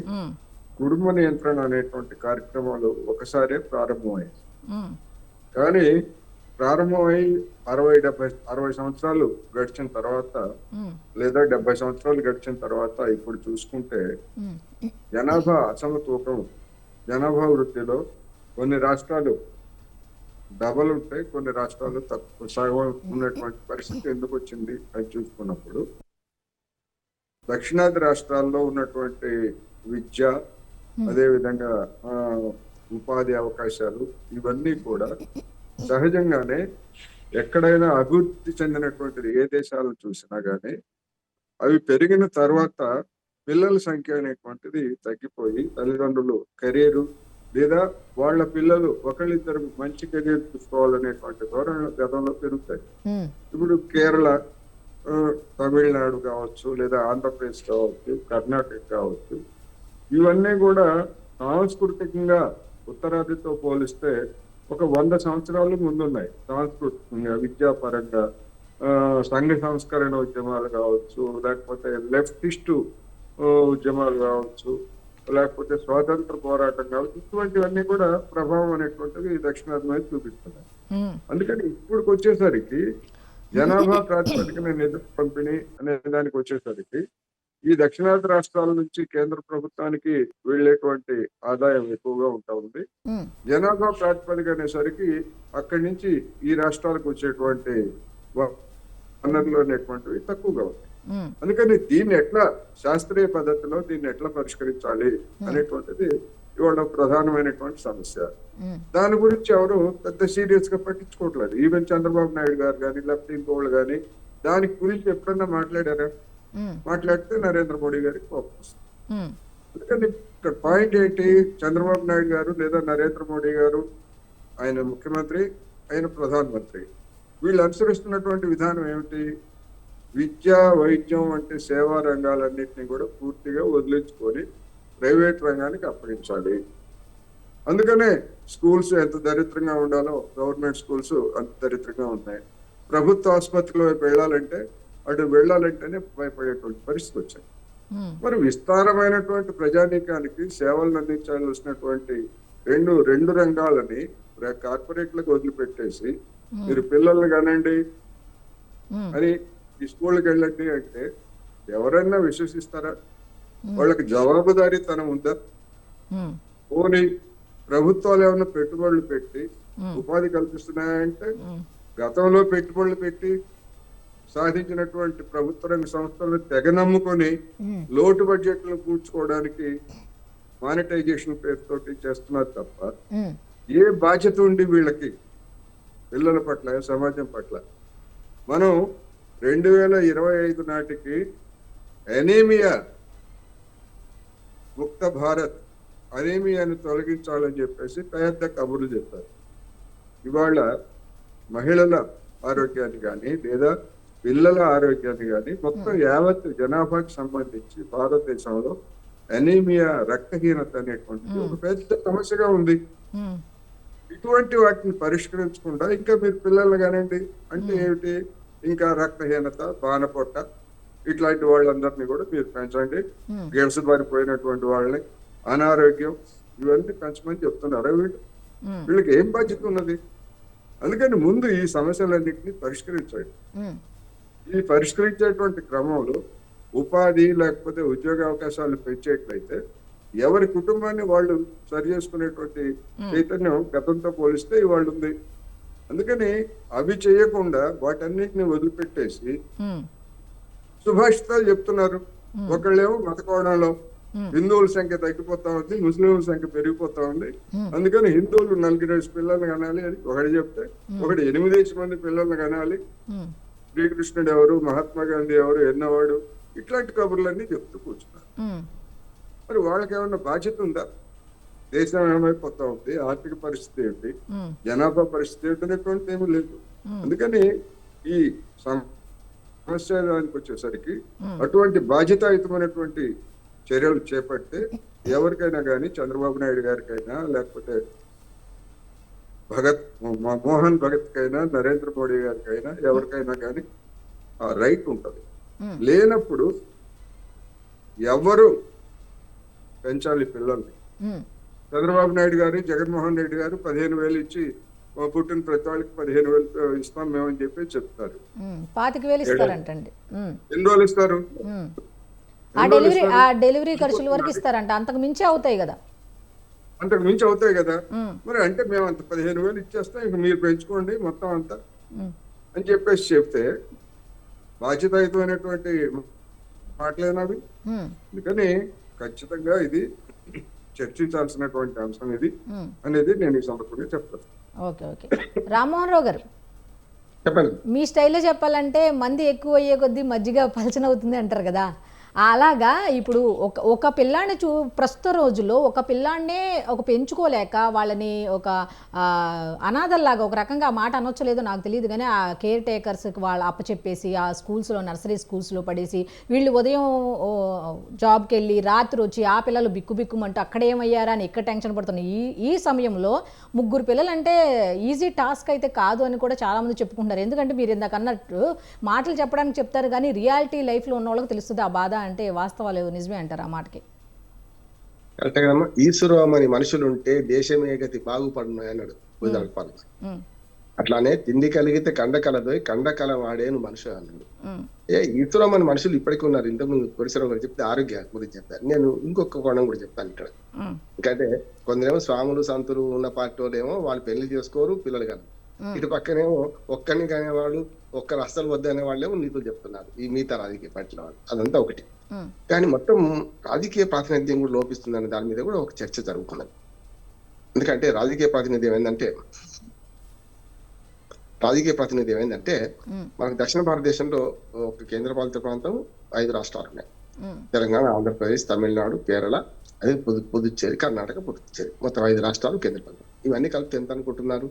కుటుంబ నియంత్రణ అనేటువంటి కార్యక్రమాలు ఒకసారి ప్రారంభమయ్యాయి. కానీ ప్రారంభమై 60 సంవత్సరాలు గడిచిన తర్వాత లేదా 70 సంవత్సరాలు గడిచిన తర్వాత ఇప్పుడు చూసుకుంటే జనాభా అసమతూకం, జనాభా వృద్ధిలో కొన్ని రాష్ట్రాలు డబల్ ఉంటాయి, కొన్ని రాష్ట్రాలు తక్కువ సగం ఉన్నటువంటి పరిస్థితి ఎందుకు వచ్చింది అని చూసుకున్నప్పుడు దక్షిణాది రాష్ట్రాల్లో ఉన్నటువంటి విద్య, అదేవిధంగా ఉపాధి అవకాశాలు, ఇవన్నీ కూడా సహజంగానే ఎక్కడైనా అభివృద్ధి చెందినటువంటిది ఏ దేశాలను చూసినా గానీ అవి పెరిగిన తర్వాత పిల్లల సంఖ్య అనేటువంటిది తగ్గిపోయి తల్లిదండ్రులు కెరీరు లేదా వాళ్ళ పిల్లలు ఒకళ్ళిద్దరు మంచి కెరీర్ చూసుకోవాలనేటువంటి ధోరణి గతంలో పెరుగుతాయి. ఇప్పుడు కేరళ, తమిళనాడు కావచ్చు, లేదా ఆంధ్రప్రదేశ్ కావచ్చు, కర్ణాటక కావచ్చు, ఇవన్నీ కూడా సాంస్కృతికంగా ఉత్తరాదితో పోలిస్తే ఒక 100 సంవత్సరాలు ముందున్నాయి. సాంస్కృతికంగా, విద్యాపరంగా, సంఘ సంస్కరణ ఉద్యమాలు కావచ్చు, లేకపోతే లెఫ్టిస్టు ఉద్యమాలు కావచ్చు, లేకపోతే స్వాతంత్ర పోరాటం కావచ్చు, ఇటువంటివన్నీ కూడా ప్రభావం అనేటువంటిది దక్షిణాది మీద చూపిస్తున్నాయి. అందుకని ఇప్పుడు వచ్చేసరికి జనాభా ప్రాతిపదికన నిధుల పంపిణీ అనే దానికి వచ్చేసరికి ఈ దక్షిణాది రాష్ట్రాల నుంచి కేంద్ర ప్రభుత్వానికి వెళ్లేటువంటి ఆదాయం ఎక్కువగా ఉంటా ఉంది. జనాభా ప్రాతిపదిక అనేసరికి అక్కడి నుంచి ఈ రాష్ట్రాలకు వచ్చేటువంటి వనరులు అనేటువంటివి తక్కువగా ఉంటాయి. అందుకని దీన్ని ఎట్లా శాస్త్రీయ పద్ధతిలో దీన్ని ఎట్లా పరిష్కరించాలి అనేటువంటిది ఇవాళ ప్రధానమైనటువంటి సమస్య. దాని గురించి ఎవరు పెద్ద సీరియస్ గా పట్టించుకోవట్లేదు. ఈవెన్ చంద్రబాబు నాయుడు గారు కానీ లేకపోతే ఇంకోళ్ళు కానీ దాని గురించి ఎప్పుడన్నా మాట్లాడారా? మాట్లాడితే నరేంద్ర మోడీ గారికి కోపం వస్తుంది. అందుకని ఇక్కడ పాయింట్ ఏంటి, చంద్రబాబు నాయుడు గారు లేదా నరేంద్ర మోడీ గారు, ఆయన ముఖ్యమంత్రి, ఆయన ప్రధానమంత్రి, వీళ్ళు అనుసరిస్తున్నటువంటి విధానం ఏమిటి? విద్య, వైద్యం వంటి సేవా రంగాలన్నింటినీ కూడా పూర్తిగా వదిలించుకొని ప్రైవేట్ రంగానికి అప్పగించాలి. అందుకనే స్కూల్స్ ఎంత దరిద్రంగా ఉండాలో గవర్నమెంట్ స్కూల్స్ అంత దరిద్రంగా ఉన్నాయి. ప్రభుత్వ ఆసుపత్రిలో వెళ్ళాలంటే అటు వెళ్ళాలంటేనే భయపడేటువంటి పరిస్థితి వచ్చాయి. మరి విస్తారమైనటువంటి ప్రజానీకానికి సేవలను అందించాల్సినటువంటి రెండు రంగాలని కార్పొరేట్లకు వదిలిపెట్టేసి మీరు పిల్లల్ని కానండి అని ఈ స్కూళ్ళకి వెళ్ళండి అంటే ఎవరైనా విశ్వసిస్తారా? వాళ్ళకి జవాబుదారీతనం ఉందా? పోనీ ప్రభుత్వాలు ఏమైనా పెట్టుబడులు పెట్టి ఉపాధి కల్పిస్తున్నాయంటే గతంలో పెట్టుబడులు పెట్టి సాధించినటువంటి ప్రభుత్వ రంగ సంస్థలను తెగ నమ్ముకొని లోటు బడ్జెట్లను పూడ్చుకోవడానికి మానిటైజేషన్ పేరుతోటి చేస్తున్నారు తప్ప ఏ బాధ్యత ఉంది వీళ్ళకి పిల్లల పట్ల, సమాజం పట్ల? మనం 2025 నాటికి ఎనీమియా ముక్త భారత్, అనీమియాని తొలగించాలని చెప్పేసి పెద్ద కబుర్లు చెప్పారు. ఇవాళ మహిళల ఆరోగ్యాన్ని కానీ లేదా పిల్లల ఆరోగ్యాన్ని కానీ మొత్తం యావత్ జనాభాకి సంబంధించి భారతదేశంలో అనీమియా, రక్తహీనత అనేటువంటిది ఒక పెద్ద సమస్యగా ఉంది. ఇటువంటి వాటిని పరిష్కరించకుండా ఇంకా మీరు పిల్లలు కానివ్వండి అంటే ఏమిటి, ఇంకా రక్తహీనత, బాణపొట్ట ఇట్లాంటి వాళ్ళందరినీ కూడా మీరు పెంచండి, గెలిసిబారిపోయినటువంటి వాళ్ళని, అనారోగ్యం ఇవన్నీ పెంచమని చెప్తున్నారు. వీళ్ళకి ఏం బాధ్యత ఉన్నది? అందుకని ముందు ఈ సమస్యలన్నింటినీ పరిష్కరించండి. ఈ పరిష్కరించేటువంటి క్రమంలో ఉపాధి లేకపోతే ఉద్యోగ అవకాశాలు పెంచేట్లయితే ఎవరి కుటుంబాన్ని వాళ్ళు సరి చేసుకునేటువంటి చైతన్యం గతంతో పోలిస్తే ఇవాళ ఉంది. అందుకని అవి చేయకుండా వాటన్నిటిని వదిలిపెట్టేసి సుభాషితాలు చెప్తున్నారు. ఒకళ్ళేమో మతకోవడంలో హిందువుల సంఖ్య తగ్గిపోతా ఉంది, ముస్లింల సంఖ్య పెరిగిపోతా ఉంది, అందుకని హిందువులు 4 పిల్లల్ని కనాలి అని ఒకటి చెప్తే ఒకటి 8 మంది పిల్లల్ని కనాలి. శ్రీకృష్ణుడు ఎవరు, మహాత్మా గాంధీ ఎవరు, ఎన్నవాడు, ఇట్లాంటి కబుర్లన్నీ చెప్తూ కూర్చున్నారు. మరి వాళ్ళకి ఏమన్నా బాధ్యత ఉందా? దేశం ఏమైపోతా ఉంది, ఆర్థిక పరిస్థితి ఏంటి, జనాభా పరిస్థితి ఏంటి అనేటువంటి ఏమీ లేదు. అందుకని ఈ సమస్య దానికి వచ్చేసరికి అటువంటి బాధ్యతాయుతమైనటువంటి చర్యలు చేపడితే ఎవరికైనా కానీ, చంద్రబాబు నాయుడు గారికైనా లేకపోతే మోహన్ భగత్ కైనా, నరేంద్ర మోడీ గారికైనా, ఎవరికైనా కానీ ఆ రైట్ ఉంటది. లేనప్పుడు ఎవరు పెంచాలి పిల్లల్ని? చంద్రబాబు నాయుడు గారు, జగన్మోహన్ రెడ్డి గారు 15,000 ఇచ్చి పుట్టిన ప్రతి వాళ్ళకి 15,000 ఇస్తాం మేమని చెప్పి చెప్తారు. 25,000 ఇస్తారంటండి. ఎన్ని రోజులు ఇస్తారు? ఆ డెలివరీ ఖర్చుల వరకు ఇస్తారంట, అంతకు మించి అవుతాయి కదా. అంతకు మించి అవుతాయి కదా. మరి అంటే మేము అంత 15,000 ఇచ్చేస్తాం, ఇంక మీరు పెంచుకోండి మొత్తం అంతా అని చెప్పేసి చెప్తే బాధ్యతాయుతమైనటువంటి మాటలేనవి. అందుకని ఖచ్చితంగా ఇది చర్చించాల్సినటువంటి అంశం ఇది అనేది నేను ఈ సందర్భంగా చెప్తాను. ఓకే ఓకే రామ్మోహన్ రావు గారు, చెప్పండి. మీ స్టైల్లో చెప్పాలంటే మంది ఎక్కువ అయ్యే కొద్దీ మజ్జిగ పలచనవుతుంది అంటారు కదా. అలాగా ఇప్పుడు ఒక పిల్లాన్ని ప్రస్తుత రోజుల్లో ఒక పిల్లాన్నే పెంచుకోలేక వాళ్ళని ఒక అనాథల్లాగా, ఒక రకంగా ఆ మాట అనొచ్చలేదో నాకు తెలియదు కానీ, ఆ కేర్ టేకర్స్కి వాళ్ళు అప్పచెప్పేసి ఆ స్కూల్స్లో, నర్సరీ స్కూల్స్లో పడేసి వీళ్ళు ఉదయం జాబ్కి వెళ్ళి రాత్రి వచ్చి ఆ పిల్లలు బిక్కుబిక్కుమంటూ అక్కడ ఏమయ్యారా అని ఇక్కడ టెన్షన్ పడుతున్నాయి. ఈ సమయంలో 3 పిల్లలు అంటే ఈజీ టాస్క్ అయితే కాదు అని కూడా చాలామంది చెప్పుకుంటున్నారు. ఎందుకంటే మీరు ఇందాక అన్నట్టు మాటలు చెప్పడానికి చెప్తారు కానీ రియాలిటీ లైఫ్లో ఉన్న వాళ్ళకి తెలుస్తుంది ఆ బాధ అంటే. వాస్తవాలు నిజమే అంటారు ఆ మాటకి? కరెక్టే కదమ్మా. ఈశ్వరమని మనుషులు ఉంటే దేశమే గతి బాగుపడున్నాయి అన్నాడు ఉదాహరణ. అట్లానే తిండి కలిగితే కండ కలదోయ్, కండ కల వాడేను మనుషు అన్నాడు. ఈశ్వరమని మనుషులు ఇప్పటికీ ఉన్నారు. ఇంతకుముందు పరిసరం గారు చెప్తే ఆరోగ్య గురించి చెప్పారు. నేను ఇంకొక కోణం కూడా చెప్తాను ఇక్కడ. ఎందుకంటే కొందరేమో స్వాములు, సంతులు ఉన్న పార్టీ వాళ్ళేమో వాళ్ళు పెళ్లి చేసుకోరు, పిల్లలు కాదు. ఇటు పక్కనేమో ఒక్కరిని కానివాళ్ళు, ఒక్కరు అస్సలు వద్దు అనే వాళ్ళేమో నీతులు చెప్తున్నారు ఈ మిగతా రాజకీయ పార్టీల వాళ్ళు. అదంతా ఒకటి. కానీ మొత్తం రాజకీయ ప్రాతినిధ్యం కూడా లోపిస్తుందనే దాని మీద కూడా ఒక చర్చ జరుగుతున్నది. ఎందుకంటే రాజకీయ ప్రాతినిధ్యం ఏంటంటే మనకు దక్షిణ భారతదేశంలో ఒక కేంద్రపాలిత ప్రాంతం, 5 రాష్ట్రాలు ఉన్నాయి. తెలంగాణ, ఆంధ్రప్రదేశ్, తమిళనాడు, కేరళ, అదే పుదుచ్చేరి, కర్ణాటక, పుదుచ్చేరి, మొత్తం 5 రాష్ట్రాలు కేంద్రపాలిత. ఇవన్నీ కలిపి ఎంత అనుకుంటున్నారు?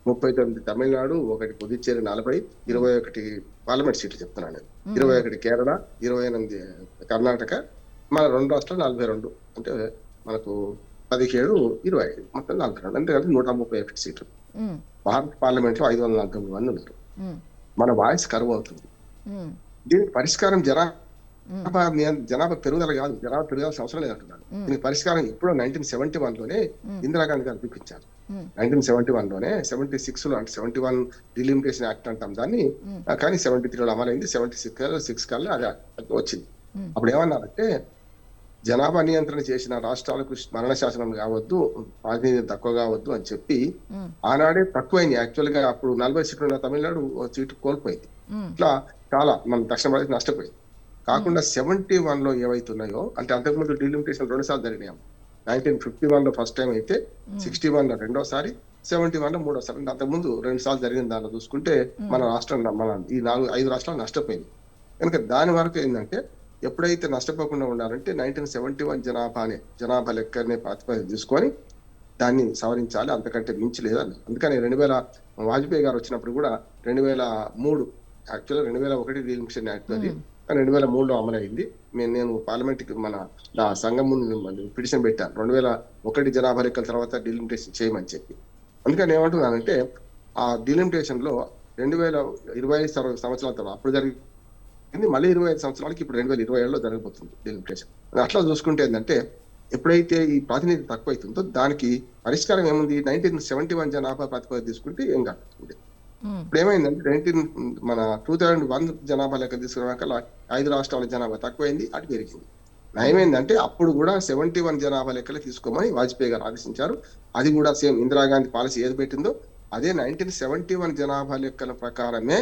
39 తమిళనాడు, 1 పుదుచ్చేరి, 40, 21 పార్లమెంట్ సీట్లు చెప్తున్నాను నేను. 21 కేరళ, 28 కర్ణాటక, మన 2 రాష్ట్రాలు 42, అంటే మనకు 17, 25, మొత్తం 42, అంటే కలిపి 131 సీట్లు. భారత పార్లమెంట్ లో 549 మంది ఉన్నారు. మన వాయిస్ కరువు అవుతుంది. దీనికి పరిష్కారం జనాభా పెరుగుదల కాదు, జనాభా పెరగాల్సిన అవసరం లేదంటున్నాను. దీనికి పరిష్కారం ఇప్పుడు 1971లోనే ఇందిరాగాంధీ గారు చూపించారు. 1971లోనే 76లో, అంటే 71 డిలిమిటేషన్ యాక్ట్ అంటాం దాన్ని, కానీ 73లో అమలైంది. 76 కల్లా అది వచ్చింది. అప్పుడు ఏమన్నారంటే, జనాభా నియంత్రణ చేసిన రాష్ట్రాలకు మరణ శాసనం కావద్దు, ప్రాతినిధ్యం తక్కువ కావద్దు అని చెప్పి ఆనాడే తక్కువైంది. యాక్చువల్ గా అప్పుడు 40 సీట్లు ఉన్న తమిళనాడు సీటు కోల్పోయింది. ఇట్లా చాలా మన దక్షిణ భారత్ నష్టపోయింది. కాకుండా 71లో ఏవైతున్నాయో, అంటే అంతకుముందు డిలిమిటేషన్ 2 సార్లు జరిగినాయి. 1951లో ఫస్ట్ టైం అయితే, 61లో రెండోసారి, 71లో మూడోసారి. అంటే అంతకుముందు 2 సార్లు జరిగిన దానిలో చూసుకుంటే మన రాష్ట్రం, మన ఈ 5 రాష్ట్రాలు నష్టపోయింది. కనుక దాని వరకు ఏంటంటే, ఎప్పుడైతే నష్టపోకుండా ఉండాలంటే 1971 జనాభా లెక్కనే ప్రతిపాదన తీసుకొని దాన్ని సవరించాలి, అంతకంటే మించి లేదని. అందుకని 2000 వాజ్పేయి గారు వచ్చినప్పుడు కూడా 2003, యాక్చువల్గా 2001 డిలిమిటేషన్ యాక్ట్ అది, కానీ 2003లో అమలైంది. నేను పార్లమెంట్ కి నా సంఘం ముందు పిటిషన్ పెట్టాను, 2001 జనాభా లెక్కల తర్వాత డిలిమిటేషన్ చేయమని చెప్పి. అందుకని ఏమంటున్నానంటే, ఆ డిలిమిటేషన్ లో 2025 సంవత్సరాల తర్వాత అప్పుడు జరిగింది, మళ్ళీ 25 సంవత్సరాలకి ఇప్పుడు 2027లో జరగబోతుంది డిలిమిటేషన్. అట్లా చూసుకుంటే ఏంటంటే, ఎప్పుడైతే ఈ ప్రాతినిధ్యం తక్కువ అవుతుందో దానికి పరిష్కారం ఏముంది? 1971 జనాభా ప్రతిపాదన తీసుకుంటే ఏం కాదు. ఇప్పుడు ఏమైందంటే, మన 2001 జనాభా లెక్క తీసుకున్నాక 5 రాష్ట్రాల జనాభా తక్కువైంది, అటు పెరిగింది. ఏమైందంటే అప్పుడు కూడా 71 జనాభా లెక్కలు తీసుకోమని వాజ్పేయి గారు ఆదేశించారు. అది కూడా సేమ్ ఇందిరాగాంధీ పాలసీ ఏది పెట్టిందో అదే 1971 జనాభా లెక్కల ప్రకారమే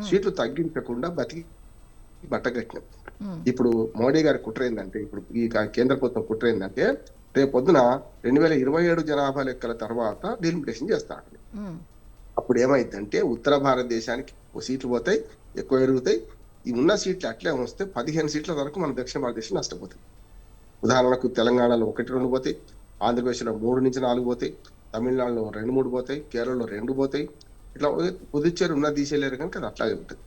సీట్లు తగ్గించకుండా బట్టగట్టినాం. ఇప్పుడు మోడీ గారి కుట్ర ఏంటంటే, ఇప్పుడు ఈ కేంద్ర ప్రభుత్వం కుట్ర ఏంటంటే, రేపు పొద్దున 2027 జనాభా లెక్కల తర్వాత డిలిమిటేషన్ చేస్తారు. అప్పుడు ఏమైందంటే, ఉత్తర భారతదేశానికి సీట్లు పోతాయి, ఎక్కువ పెరుగుతాయి. ఈ ఉన్న సీట్లు అట్లే వస్తే 15 సీట్ల వరకు మన దక్షిణ భారతదేశం నష్టపోతుంది. ఉదాహరణకు తెలంగాణలో 1-2 పోతాయి, ఆంధ్రప్రదేశ్లో 3-4 పోతాయి, తమిళనాడులో 2-3 పోతాయి, కేరళలో 2 పోతాయి. ఇట్లా పుదుచ్చేరి ఉన్న తీసేయలేరు కనుక అది అట్లాగే ఉంటుంది.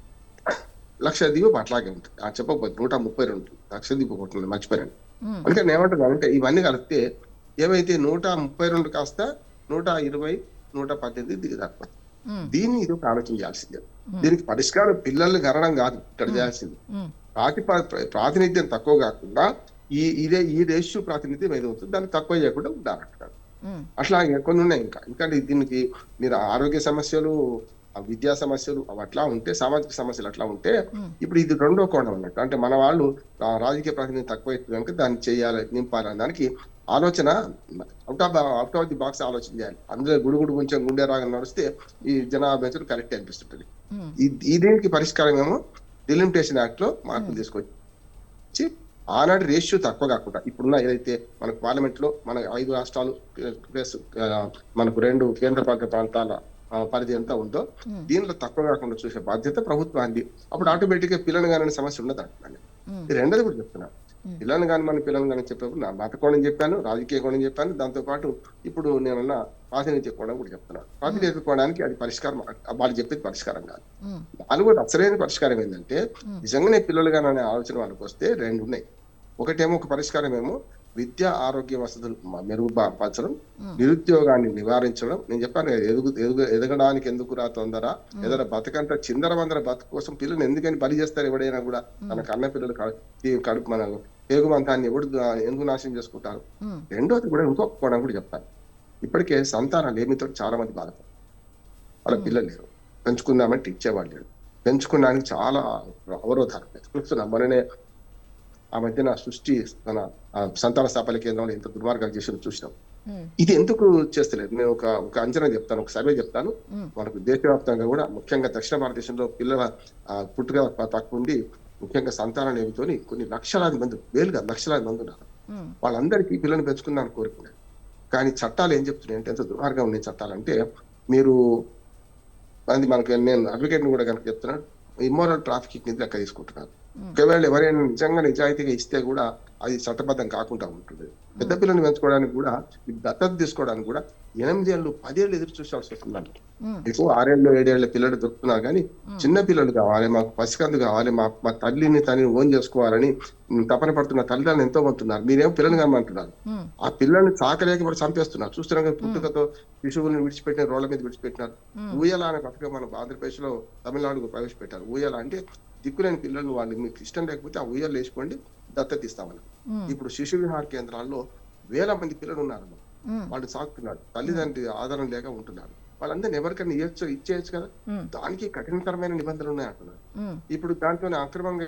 లక్షద్వీప్ అట్లాగే ఉంటుంది. చెప్పకపోతే 132 లక్షద్వీప్ ఒకటి మర్చిపోయాను. అందుకని ఏమంటున్నానంటే, ఇవన్నీ కలిపితే ఏవైతే 132 కాస్త 120, 118 దిగదాకపోతే, దీన్ని ఇది ఒక ఆలోచన చేయాల్సిందే. దీనికి పరిష్కారం పిల్లల్ని కనడం కాదు ఇక్కడ చేయాల్సింది. ప్రాతినిధ్యం తక్కువ కాకుండా ఈ రేషియో ప్రాతినిధ్యం ఏదవుతుంది దాన్ని తక్కువ చేయకుండా ఉండాలంటున్నాడు. అట్లా కొన్ని ఉన్నాయి. ఇంకా దీనికి మీరు ఆరోగ్య సమస్యలు, విద్యా సమస్యలు అవి అట్లా ఉంటే, సామాజిక సమస్యలు అట్లా ఉంటే, ఇప్పుడు ఇది రెండో కోణం అన్నట్టు. అంటే మన వాళ్ళు రాజకీయ ప్రాతినిధ్యం తక్కువ అవుతుంది కనుక దాన్ని చేయాలి, నింపాలని దానికి ఆలోచన అవుట్ ఆఫ్ ది బాక్స్ ఆలోచన చేయాలి. అందులో గుడుగుడు కొంచెం గుండె రాగం నడిస్తే ఈ జనాభా పెంచడం కరెక్ట్ అనిపిస్తుంటది. దీనికి పరిష్కారం ఏమో డిలిమిటేషన్ యాక్ట్ లో మార్పులు తీసుకొచ్చి ఆనాటి రేషియో తక్కువ కాకుండా, ఇప్పుడున్న ఏదైతే మనకు పార్లమెంట్ లో మన 5 రాష్ట్రాలు ప్లస్ మనకు 2 కేంద్రపాలిత ప్రాంతాల పరిధి ఎంత ఉందో దీనిలో తక్కువ కాకుండా చూసే బాధ్యత ప్రభుత్వాన్ని. అప్పుడు ఆటోమేటిక్ గా పిల్లలు కానీ సమస్య ఉండదు అంటున్నాను. రెండోది కూడా చెప్తున్నాను, పిల్లలు కానీ మన పిల్లలు కానీ చెప్పేప్పుడు నా మత కోణం చెప్పాను, రాజకీయ కోణం చెప్పాను, దాంతో పాటు ఇప్పుడు నేనున్న ప్రాతినిధ్య కోణం కూడా చెప్తున్నాను. ప్రాతినిధ్య కోణానికి అది పరిష్కారం, వాళ్ళు చెప్పేది పరిష్కారం కాదు. వాళ్ళు కూడా అసలైన పరిష్కారం ఏంటంటే, నిజంగానే పిల్లలు కానీ అనే ఆలోచన వాళ్ళకి వస్తే 2 ఉన్నాయి. ఒకటేమో ఒక పరిష్కారం ఏమో విద్యా ఆరోగ్య వసతులు మెరుగుపరచడం, నిరుద్యోగాన్ని నివారించడం. నేను చెప్పాను ఎదగడానికి ఎందుకు రా తొందర, ఏదైనా బతకంతా చిందర వందర బతుకు కోసం పిల్లలు ఎందుకని బలి చేస్తారు? ఎవడైనా కూడా తన కన్న పిల్లలు కడుపు మన పేగుమంతాన్ని ఎందుకు నాశనం చేసుకుంటారు? రెండోది కూడా ఇంకొక కోణం కూడా చెప్తాను. ఇప్పటికే సంతాన లేమితో చాలా మంది బాధపడతారు. వాళ్ళ పిల్లలు లేరు, పెంచుకుందామంటే ఇచ్చేవాళ్ళు లేరు, పెంచుకోవడానికి చాలా అవరోధాలు చూస్తున్నాం. మననే ఆ మధ్యన సృష్టి తన సంతాన స్థాపన కేంద్రంలో ఎంత దుర్మార్గాలు చేసి చూసినాం. ఇది ఎందుకు చేస్తలేదు? నేను ఒక అంచనా చెప్తాను, ఒక సర్వే చెప్తాను. మనకు దేశవ్యాప్తంగా కూడా, ముఖ్యంగా దక్షిణ భారతదేశంలో పిల్లల పుట్టుక తక్కువ ఉండి, ముఖ్యంగా సంతాన లేమితోని కొన్ని లక్షలాది మంది, వేలుగా లక్షలాది మంది ఉన్నారు. వాళ్ళందరికీ పిల్లల్ని పెంచుకుందామని కోరుకున్నారు. కానీ చట్టాలు ఏం చెప్తున్నాయి అంటే, ఎంత దుర్మార్గం ఉన్నాయి చట్టాలంటే, మీరు అది మనకు, నేను అడ్వకేట్ ని కూడా కనుక చెప్తున్నాను, ఇమ్మోరల్ ట్రాఫికింగ్ కింద లెక్క తీసుకుంటున్నారు. ఒకవేళ ఎవరైనా నిజంగా నిజాయితీగా ఇస్తే కూడా అది చట్టబద్ధం కాకుండా ఉంటుంది. పెద్ద పిల్లల్ని పెంచుకోవడానికి కూడా, ఈ దత్తత తీసుకోవడానికి కూడా 8 ఏళ్ళు 10 ఏళ్ళు ఎదురు చూసాల్సి వస్తుందండి. మీకు 6 ఏళ్ళు 7 ఏళ్ళ పిల్లలు దొరుకుతున్నారు కానీ చిన్న పిల్లలు కావాలి, మాకు పసికందు కావాలి, మా తల్లిని ఓన్ చేసుకోవాలని తపన పడుతున్న తల్లిదండ్రులు ఎంతో మంది ఉన్నారు. మీరేమో పిల్లలు కమ్మంటున్నారు. ఆ పిల్లల్ని సాకలేక కూడా చంపేస్తున్నారు. చూస్తున్నాం కదా, పుట్టుకతో శిశువులను విడిచిపెట్టిన రోడ్ల మీద విడిచిపెట్టినారు. ఊయల అనే పథకం మన ఆంధ్రప్రదేశ్ లో తమిళనాడుకు ప్రవేశపెట్టారు. ఊయల అంటే దిక్కులేని పిల్లలు, వాళ్ళు మీకు ఇష్టం లేకపోతే ఆ ఊయలు వేసుకోండి, దత్తత ఇస్తామని. ఇప్పుడు శిశు విహార కేంద్రాల్లో 1000 మంది పిల్లలు ఉన్నారు. వాళ్ళు సాకుతున్నారు, తల్లిదండ్రి ఆధారం లేక ఉంటున్నారు. వాళ్ళందరినీ ఎవరికైనా ఇచ్చేయచ్చు కదా. దానికి కఠినతరమైన నిబంధనలు ఉన్నాయి అంటున్నారు. ఇప్పుడు దాంట్లో అక్రమంగా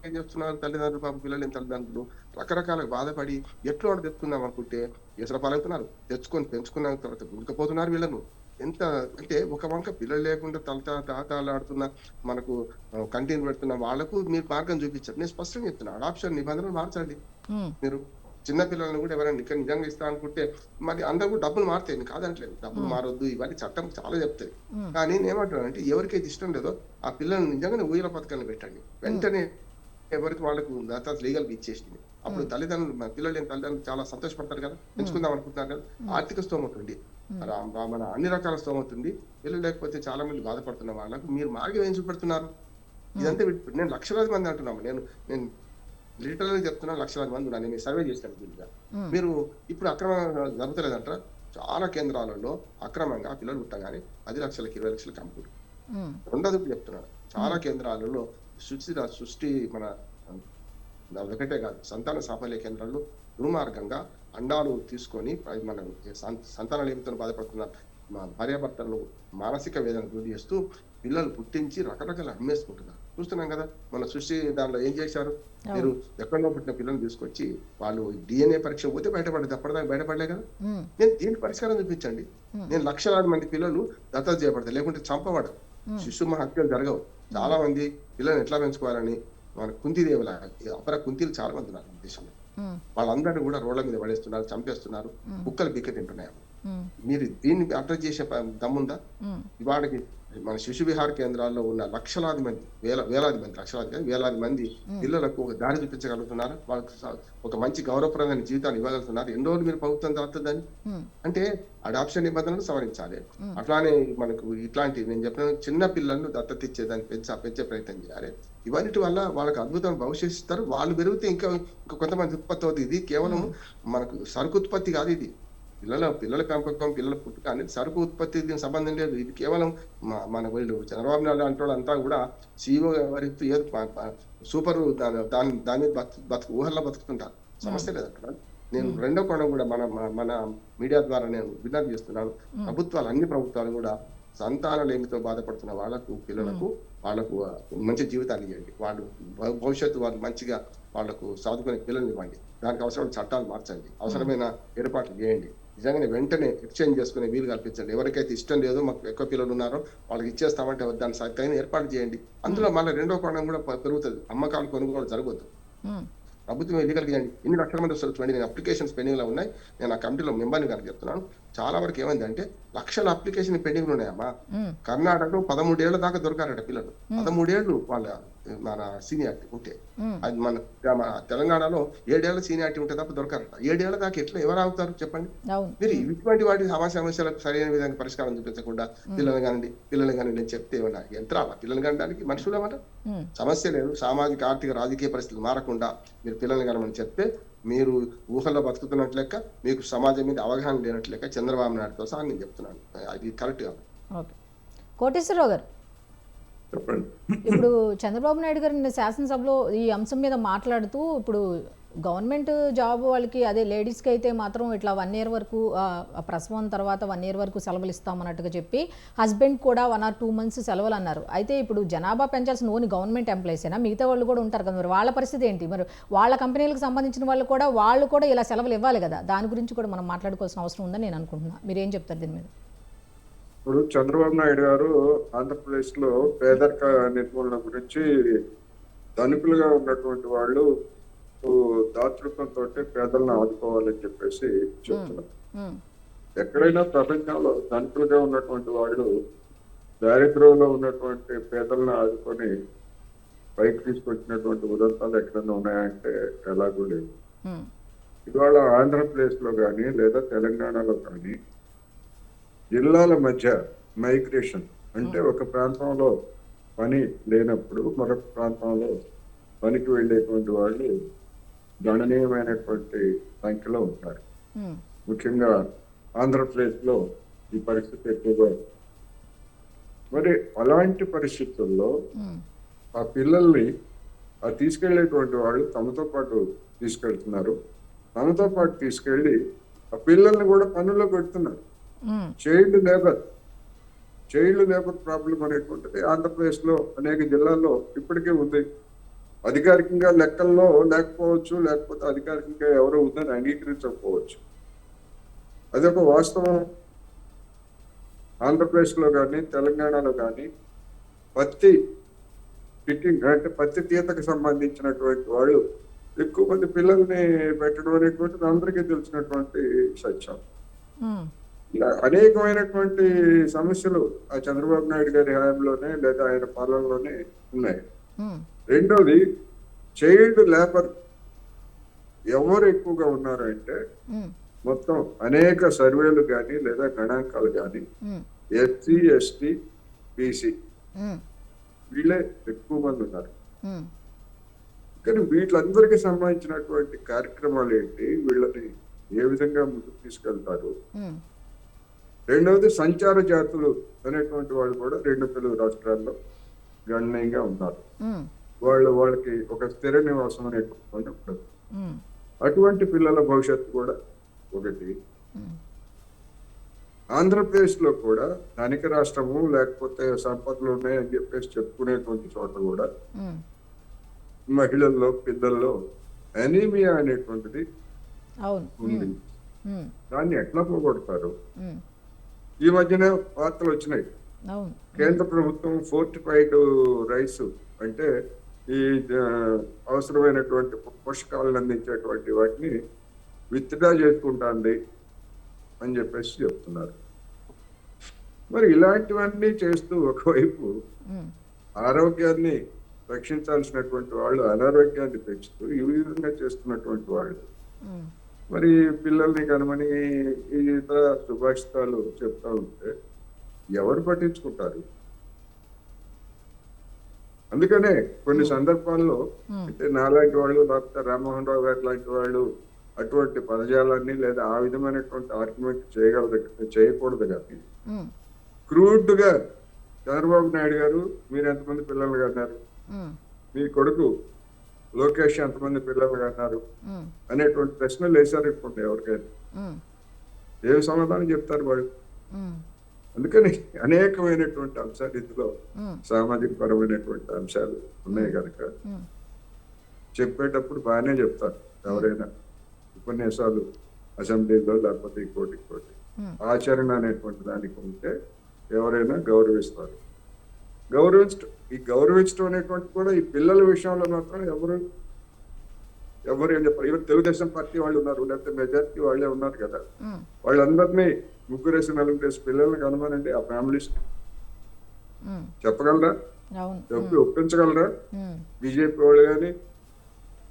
ఏం చేస్తున్నారు తల్లిదండ్రులు, పాపం పిల్లలు ఏం తల్లిదండ్రులు రకరకాల బాధపడి ఎట్లా వాడు తెచ్చుకుందాం అనుకుంటే ఎసర పాలవుతున్నారు. తెచ్చుకొని పెంచుకున్న తర్వాత ఉడకపోతున్నారు వీళ్ళను. ఎంత అంటే ఒక వంక పిల్లలు లేకుండా తాతాలాడుతున్న మనకు కంటిన్యూ పెడుతున్న వాళ్ళకు మీరు మార్గం చూపించారు. నేను స్పష్టంగా చెప్తున్నా, అడాప్షన్ నిబంధనలు మార్చండి. మీరు చిన్న పిల్లలను కూడా ఎవరైనా ఇక్కడ నిజంగా ఇస్తా అనుకుంటే మరి అందరూ కూడా డబ్బులు మారుతాయి, కాదంటలేదు. డబ్బులు మారొద్దు, ఇవన్నీ చట్టం చాలా చెప్తాయి. కానీ నేను ఏమంటున్నానంటే ఎవరికైతే ఇష్టం లేదో ఆ పిల్లల్ని నిజంగానే ఊయల పథకాన్ని పెట్టండి. వెంటనే ఎవరికి వాళ్ళకు దత్తత లీగల్ ఇచ్చేసింది. అప్పుడు తల్లిదండ్రులు, పిల్లలు లేని తల్లిదండ్రులు చాలా సంతోషపడతారు కదా, పెంచుకుందాం అనుకుంటున్నారు కదా. ఆర్థిక స్తోమత ఉంది, మన అన్ని రకాల స్తోమత ఉంది. పిల్లలు లేకపోతే చాలా మంది బాధపడుతున్న వాళ్ళకు మీరు మార్గం ఏం చూపెడుతున్నారు? ఇదంతా నేను లక్షలాది మంది అంటున్నాము. నేను లిటరల్గా చెప్తున్నాను, లక్షలాది మంది ఉన్నారు. నేను సర్వే చేస్తాను దీనిగా. మీరు ఇప్పుడు అక్రమంగా జరుగుతలేదంటారా? చాలా కేంద్రాలలో అక్రమంగా పిల్లలు పుట్టగానే 10 లక్షలకి 20 లక్షలకి అమ్ముకుంటారు. రెండోది చెప్తున్నాను, చాలా కేంద్రాలలో సృష్టి మన ఒకటే కాదు, సంతాన సాఫల్య కేంద్రాల్లో దుర్మార్గంగా అండాలు తీసుకొని మన సంతానలేమితో బాధపడుతున్న మా భార్యాభర్తలను మానసిక వేదన గురి చేస్తూ పిల్లలు పుట్టించి రకరకాల అమ్మేసుకుంటున్నారు. చూస్తున్నాం కదా, మన సృష్టి దానిలో ఏం చేశారు, మీరు ఎక్కడో పుట్టిన పిల్లలు తీసుకొచ్చి వాళ్ళు DNA పరీక్ష పోతే బయటపడదు, అప్పటిదాకా బయటపడలే కదా. నేను దీనికి పరిష్కారం చూపించండి. నేను లక్షలాది మంది పిల్లలు దత్తత చేయబడతారు, లేకుంటే చంపబడరు, శిశు హత్యలు జరగవు. చాలా మంది పిల్లల్ని ఎట్లా పెంచుకోవాలని మన కుంతిదేవుల అపర కుంతీలు చాలా మంది ఉన్నారు దేశంలో. వాళ్ళందరినీ కూడా రోడ్ల మీద పడేస్తున్నారు, చంపేస్తున్నారు, కుక్కలు బిక్క తింటున్నాయి. మీరు దీన్ని అడ్రస్ చేసే దమ్ముందా? ఇవాడికి మన శిశు విహార కేంద్రాల్లో ఉన్న లక్షలాది మంది, వేలాది మంది పిల్లలకు ఒక దారి చూపించగలుగుతున్నారు, వాళ్ళకి ఒక మంచి గౌరవప్రదమైన జీవితాన్ని ఇవ్వగలుగుతున్నారు. ఎన్ని రోజులు మీరు ప్రభుత్వం దాటుతుందని అంటే అడాప్షన్ నిబంధనలు సవరించాలి. అట్లానే మనకు ఇట్లాంటి నేను చెప్పిన చిన్న పిల్లలను దత్తత ఇచ్చేదాన్ని పెంచే ప్రయత్నం చేయాలి. ఇవన్నిటి వల్ల వాళ్ళకి అద్భుతమైన భవిష్యత్తు ఇస్తారు. వాళ్ళు పెరిగితే ఇంకా కొంతమంది ఉత్పత్తి అవుతుంది. ఇది కేవలం మనకు సరుకు ఉత్పత్తి కాదు, ఇది పిల్లల పెంపకం, పిల్లల పుట్టుక అనేది సరుకు ఉత్పత్తి, దీనికి సంబంధం లేదు. ఇది కేవలం మన వీళ్ళు చంద్రబాబు నాయుడు అంటే అంతా కూడా CEO ఎవరికి ఏదో సూపర్ దాని బతుకు ఊహల్లో బతుకుతుంటారు. సమస్య లేదు అక్కడ. నేను రెండో కోణం కూడా మన మీడియా ద్వారా నేను విజ్ఞప్తి చేస్తున్నాను. అన్ని ప్రభుత్వాలు కూడా సంతానలేమితో బాధపడుతున్న వాళ్ళకు, పిల్లలకు వాళ్ళకు మంచి జీవితాన్ని ఇవ్వండి. వాళ్ళు భవిష్యత్తు వాళ్ళు మంచిగా వాళ్ళకు చదువుకునే పిల్లల్ని ఇవ్వండి. దానికి అవసరమైన చట్టాలు మార్చండి, అవసరమైన ఏర్పాట్లు చేయండి. నిజంగానే వెంటనే ఎక్స్చేంజ్ చేసుకునే వీలు కల్పించండి. ఎవరికైతే ఇష్టం లేదో, మాకు ఎక్కువ పిల్లలు ఉన్నారో వాళ్ళకి ఇచ్చేస్తామంటే దాన్ని తగిన ఏర్పాటు చేయండి. అందులో మళ్ళీ రెండో కోణం కూడా పెరుగుతుంది, అమ్మకాలు కొనుగోలు జరగవద్దు. ప్రభుత్వం ఎన్నికలు చేయండి. ఎన్ని లక్షల మంది వస్తారు చూడండి. నేను అప్లికేషన్స్ పెండింగ్ లో ఉన్నాయి. నేను ఆ కమిటీలో మెంబర్ని కనుక చెప్తున్నాను. చాలా వరకు ఏమైంది అంటే లక్షల అప్లికేషన్ పెండింగ్ ఉన్నాయమ్మా. కర్ణాటకలో 13 ఏళ్ల దాకా దొరకారట పిల్లలు. 13 ఏళ్ళు వాళ్ళ మన సీనియారిటీ ఉంటే, అది మన తెలంగాణలో 7 ఏళ్ల సీనియారిటీ ఉంటే తప్ప దొరకారట. 7 ఏళ్ల దాకా ఎట్లా ఎవరు ఆగుతారు చెప్పండి? మీరు ఇటువంటి వాటి సమస్యలకు సరైన విధంగా పరిష్కారం చూపించకుండా పిల్లలు కానివ్వండి నేను చెప్తే ఏమన్నా యంత్రాల పిల్లలు కనడానికి మనుషులు ఏమన్నా సమస్య లేదు. సామాజిక ఆర్థిక రాజకీయ పరిస్థితులు మారకుండా మీరు పిల్లల్ని కనమని చెప్తే మీరు ఊహల్లో బతుకుతున్నట్లు లెక్క, మీకు సమాజం మీద అవగాహన లేనట్లు లెక్క. చంద్రబాబు నాయుడుతో సహా నేను చెప్తున్నాను, అది కరెక్ట్ కాదు. కోటేశ్వరరావు గారు, ఇప్పుడు చంద్రబాబు నాయుడు గారు నిన్న శాసనసభలో ఈ అంశం మీద మాట్లాడుతూ, ఇప్పుడు గవర్నమెంట్ జాబ్ వాళ్ళకి, అదే లేడీస్కి అయితే మాత్రం ఇట్లా 1 year వరకు ప్రసవం తర్వాత 1 year వరకు సెలవులు ఇస్తామన్నట్టుగా చెప్పి, హస్బెండ్ కూడా 1 or 2 months సెలవులు అన్నారు. అయితే ఇప్పుడు జనాభా పెంచాల్సిన ఓన్లీ గవర్నమెంట్ ఎంప్లాయీసేనా? మిగతా వాళ్ళు కూడా ఉంటారు కదా, మరి వాళ్ళ పరిస్థితి ఏంటి? మరి వాళ్ళ కంపెనీలకు సంబంధించిన వాళ్ళు కూడా ఇలా సెలవులు ఇవ్వాలి కదా. దాని గురించి కూడా మనం మాట్లాడుకోవాల్సిన అవసరం ఉందని నేను అనుకుంటున్నాను. మీరు ఏం చెప్తారు దీని మీద? ఇప్పుడు చంద్రబాబు నాయుడు గారు ఆంధ్రప్రదేశ్ లో పేదరిక నిర్మూలన గురించి ధనికులుగా ఉన్నటువంటి వాళ్ళు దాతృత్వంతో పేదలను ఆదుకోవాలని చెప్పేసి చెప్తున్నారు. ఎక్కడైనా ప్రపంచంలో ధనికులుగా ఉన్నటువంటి వాళ్ళు దారిద్ర్యంలో ఉన్నటువంటి పేదలను ఆదుకొని పైకి తీసుకొచ్చినటువంటి ఉదంతాలు ఎక్కడన్నా ఉన్నాయంటే ఎలాగూ లేవు. ఉమ్, ఇవాళ ఆంధ్రప్రదేశ్ లో కానీ లేదా తెలంగాణలో కానీ జిల్లాల మధ్య మైగ్రేషన్ అంటే ఒక ప్రాంతంలో పని లేనప్పుడు మరొక ప్రాంతంలో పనికి వెళ్ళేటువంటి వాళ్ళు గణనీయమైనటువంటి సంఖ్యలో ఉంటారు. ఉమ్, ముఖ్యంగా ఆంధ్రప్రదేశ్ లో ఈ పరిస్థితి ఎక్కువగా ఉంది. మరి అలాంటి పరిస్థితుల్లో ఉమ్, ఆ పిల్లల్ని తీసుకెళ్లేటువంటి వాళ్ళు తమతో పాటు తీసుకెళ్తున్నారు. తమతో పాటు తీసుకెళ్లి ఆ పిల్లల్ని కూడా పనుల్లో పెడుతున్నారు. ఉమ్, చైల్డ్ లేబర్ ప్రాబ్లం అనేటువంటిది ఆంధ్రప్రదేశ్ లో అనేక జిల్లాల్లో ఇప్పటికే ఉంది. అధికారికంగా లెక్కల్లో లేకపోవచ్చు, లేకపోతే అధికారికంగా ఎవరో ఉందని అంగీకరించకపోవచ్చు. అదొక వాస్తవం. ఆంధ్రప్రదేశ్ లో కానీ తెలంగాణలో కానీ పత్తి ఫిట్టింగ్ అంటే పత్తి తీతకు సంబంధించినటువంటి వాళ్ళు ఎక్కువ మంది పిల్లల్ని పెట్టడం అనేటువంటిది అందరికీ తెలిసినటువంటి సత్యం. ఉమ్, ఇలా అనేకమైనటువంటి సమస్యలు ఆ చంద్రబాబు నాయుడు గారి హయాంలోనే లేదా ఆయన పాలనలోనే ఉన్నాయి. ఉమ్, రెండోది చైల్డ్ లేబర్ ఎవరు ఎక్కువగా ఉన్నారు అంటే ఉమ్, మొత్తం అనేక సర్వేలు కానీ లేదా గణాంకాలు కానీ ఉమ్, ఎస్సీ ఎస్టీ బీసీ ఉమ్, వీళ్ళే ఎక్కువ మంది ఉన్నారు. ఉమ్, కానీ వీళ్ళందరికీ సంబంధించినటువంటి కార్యక్రమాలు ఏంటి, వీళ్ళని ఏ విధంగా ముందుకు తీసుకెళ్తారు. ఉమ్, రెండవది సంచార జాతులు అనేటువంటి వాళ్ళు కూడా రెండు తెలుగు రాష్ట్రాల్లో గణనీయంగా ఉన్నారు. ఉమ్, వాళ్ళకి ఒక స్థిర నివాసం అనేటువంటి ఉండదు. ఉమ్, అటువంటి పిల్లల భవిష్యత్తు కూడా ఒకటి. ఉమ్, ఆంధ్రప్రదేశ్ లో కూడా ధనిక రాష్ట్రము లేకపోతే సంపదలు ఉన్నాయని చెప్పేసి చెప్పుకునేటువంటి చోట కూడా ఉమ్, మహిళల్లో పిల్లల్లో అనీమియా అనేటువంటిది అవును. ఉంది. ఉమ్, దాన్ని ఎట్లా పోగొడతారు? ఉమ్, ఈ మధ్యనే వార్తలు వచ్చినాయి. అవును. కేంద్ర ప్రభుత్వం ఫోర్టిఫైడ్ రైస్ అంటే ఈ అవసరమైనటువంటి పోషకాలను అందించేటువంటి వాటిని విత్డ్రా చేసుకుంటాంది అని చెప్పేసి చెప్తున్నారు. మరి ఇలాంటివన్నీ చేస్తూ ఒకవైపు ఉమ్, ఆరోగ్యాన్ని రక్షించాల్సినటువంటి వాళ్ళు అనారోగ్యాన్ని పెంచుతూ ఈ విధంగా చేస్తున్నటువంటి వాళ్ళు ఉమ్, మరి పిల్లల్ని కనమని ఈ ఇతర సుభాషితాలు చెప్తా ఉంటే ఎవరు పట్టించుకుంటారు? అందుకనే కొన్ని సందర్భాల్లో అంటే నాలాంటి వాళ్ళు డాక్టర్ రామ్మోహన్ రావు గారు లాంటి వాళ్ళు అటువంటి పదజాలాన్ని లేదా ఆ విధమైనటువంటి ఆర్గ్యుమెంట్ చేయకూడదు కానీ ఉమ్, క్రూడ్ గా చంద్రబాబు నాయుడు గారు మీరు ఎంతమంది పిల్లలు కన్నారు, ఉమ్, మీ కొడుకు లోకేష్ ఎంతమంది పిల్లలు కన్నారు ఉమ్, అనేటువంటి ప్రశ్నలు వేశారనుకోండి ఎవరికైనా ఉమ్, ఏం సమాధానం చెప్తారు వాళ్ళు? ఉమ్, అందుకని అనేకమైనటువంటి అంశాలు ఇందులో ఉమ్, సామాజిక పరమైనటువంటి అంశాలు ఉన్నాయి కనుక ఉమ్, చెప్పేటప్పుడు బాగానే చెప్తారు ఎవరైనా ఉపన్యాసాలు అసెంబ్లీలో లేకపోతే ఇంకోటి ఉమ్, ఆచరణ అనేటువంటి దానికి ఉంటే ఎవరైనా గౌరవిస్తారు. ఈ గౌరవించడం అనేటువంటి కూడా ఈ పిల్లల విషయంలో మాత్రం ఎవరు ఏం చెప్పారు? ఈవెన్ తెలుగుదేశం పార్టీ వాళ్ళు ఉన్నారు, లేకపోతే మెజార్టీ వాళ్ళే ఉన్నారు కదా, ఉమ్, వాళ్ళందరినీ ముగ్గురేసి నలుగురేసి పిల్లల్ని కనమనండి ఆ ఫ్యామిలీస్ ఉమ్, చెప్పగలరా? అవును. చెప్పి ఒప్పించగలరా? ఉమ్, బీజేపీ వాళ్ళు కానీ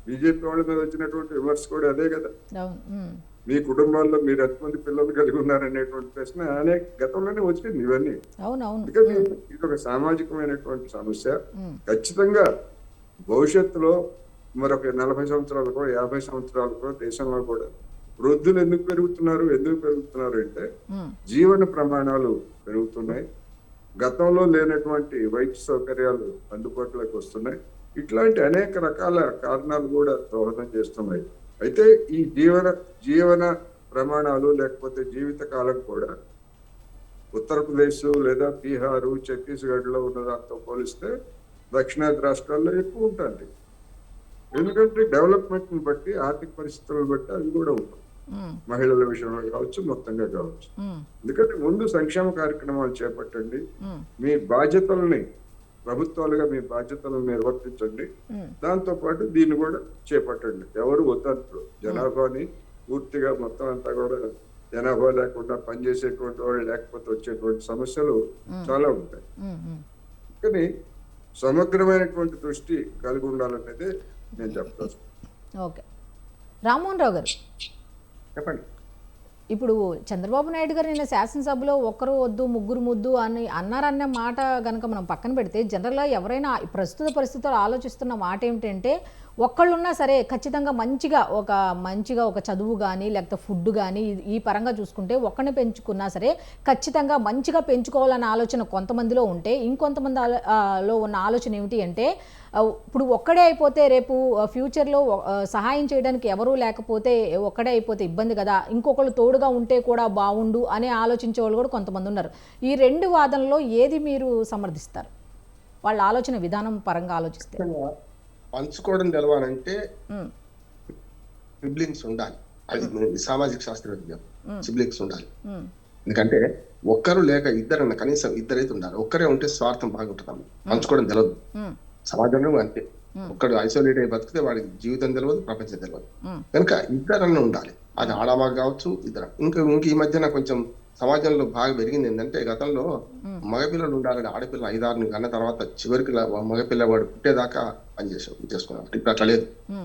బీజేపీ వాళ్ళ మీద వచ్చినటువంటి విమర్శ కూడా అదే కదా, అవును. ఉమ్, మీ కుటుంబాల్లో మీరు ఎంతమంది పిల్లలు కలిగి ఉన్నారనేటువంటి ప్రశ్న అనేక గతంలోనే వచ్చింది ఇవన్నీ. అవును. అవును. అందుకని ఇది ఒక సామాజికమైనటువంటి సమస్య. ఉమ్, ఖచ్చితంగా భవిష్యత్తులో మరొక 40 సంవత్సరాలకో 50 సంవత్సరాలకో దేశంలో కూడా వృద్ధులు ఎందుకు పెరుగుతున్నారు అంటే ఉమ్, జీవన ప్రమాణాలు పెరుగుతున్నాయి, గతంలో లేనటువంటి వైద్య సౌకర్యాలు అందుబాటులోకి వస్తున్నాయి. ఇట్లాంటి అనేక రకాల కారణాలు కూడా దోహదం చేస్తున్నాయి. అయితే ఈ జీవన ప్రమాణాలు లేకపోతే జీవిత కాలం కూడా ఉత్తరప్రదేశ్ లేదా బీహారు ఛత్తీస్గఢ్ లో ఉన్న దాంతో పోలిస్తే దక్షిణాది రాష్ట్రాల్లో ఎక్కువ ఉంటుంది. ఎందుకంటే డెవలప్మెంట్ ని బట్టి ఆర్థిక పరిస్థితులను బట్టి అది కూడా ఉంటుంది, ఉమ్, మహిళల విషయంలో కావచ్చు మొత్తంగా కావచ్చు. ఉమ్, ఎందుకంటే ముందు సంక్షేమ కార్యక్రమాలు చేపట్టండి, ఉమ్, మీ బాధ్యతల్ని ప్రభుత్వాలుగా మీ బాధ్యతలను నిర్వర్తించండి, ఉమ్, దాంతో పాటు దీన్ని కూడా చేపట్టండి. ఎవరు వద్దంటారు? జనాభాని పూర్తిగా మొత్తం అంతా కూడా జనాభా లేకుండా పనిచేసేటువంటి వాళ్ళు లేకపోతే వచ్చేటువంటి సమస్యలు చాలా ఉంటాయి. ఉమ్, ఉమ్, కానీ సమగ్రమైనటువంటి దృష్టి కలిగి ఉండాలనేది నేను చెప్తాను. ఓకే, రామ్మోహన్ రావు గారు, చెప్పండి. ఇప్పుడు చంద్రబాబు నాయుడు గారు నిన్న శాసనసభలో ఒక్కరు వద్దు ముగ్గురు ముద్దు అని అన్నారన్న మాట కనుక మనం పక్కన పెడితే, జనరల్గా ఎవరైనా ప్రస్తుత పరిస్థితుల్లో ఆలోచిస్తున్న మాట ఏమిటంటే, ఒక్కళ్ళున్నా సరే ఖచ్చితంగా మంచిగా ఒక చదువు కానీ లేకపోతే ఫుడ్ కానీ ఈ పరంగా చూసుకుంటే ఒక్కడిని పెంచుకున్నా సరే ఖచ్చితంగా మంచిగా పెంచుకోవాలన్న ఆలోచన కొంతమందిలో ఉంటే, ఇంకొంతమంది లో ఉన్న ఆలోచన ఏమిటి అంటే, ఇప్పుడు ఒక్కడే అయిపోతే రేపు ఫ్యూచర్లో సహాయం చేయడానికి ఎవరూ లేకపోతే ఒక్కడే అయిపోతే ఇబ్బంది కదా, ఇంకొకళ్ళు తోడుగా ఉంటే కూడా బాగుండు అనే ఆలోచించే వాళ్ళు కూడా కొంతమంది ఉన్నారు. ఈ రెండు వాదనలో ఏది మీరు సమర్థిస్తారు, వాళ్ళ ఆలోచన విధానం పరంగా ఆలోచిస్తే? పంచుకోవడం తెలవాలంటే సిబ్లింగ్స్ ఉండాలి. అది సామాజిక శాస్త్రవేత్త, సిబ్లింగ్స్ ఉండాలి. ఎందుకంటే ఒక్కరు లేక ఇద్దరన్న, కనీసం ఇద్దరైతే ఉండాలి. ఒక్కరే ఉంటే స్వార్థం బాగుంటుంది, పంచుకోవడం తెలియదు. సమాజంలో అంతే, ఒక్కడు ఐసోలేట్ అయి బతికితే వాడికి జీవితం తెలియదు, ప్రపంచం తెలియదు. కనుక ఇద్దరన్న ఉండాలి. అది ఆడవాళ్ళు కావచ్చు, ఇద్దరు. ఇంకా ఈ మధ్యన కొంచెం సమాజంలో బాగా పెరిగింది ఏంటంటే, గతంలో మగపిల్లలు ఉండాలని ఆడపిల్ల 5-6 కన్న తర్వాత చివరికి మగపిల్లవాడు పుట్టేదాకా చేసుకున్నాడు. ఇప్పుడు అట్లా లేదు.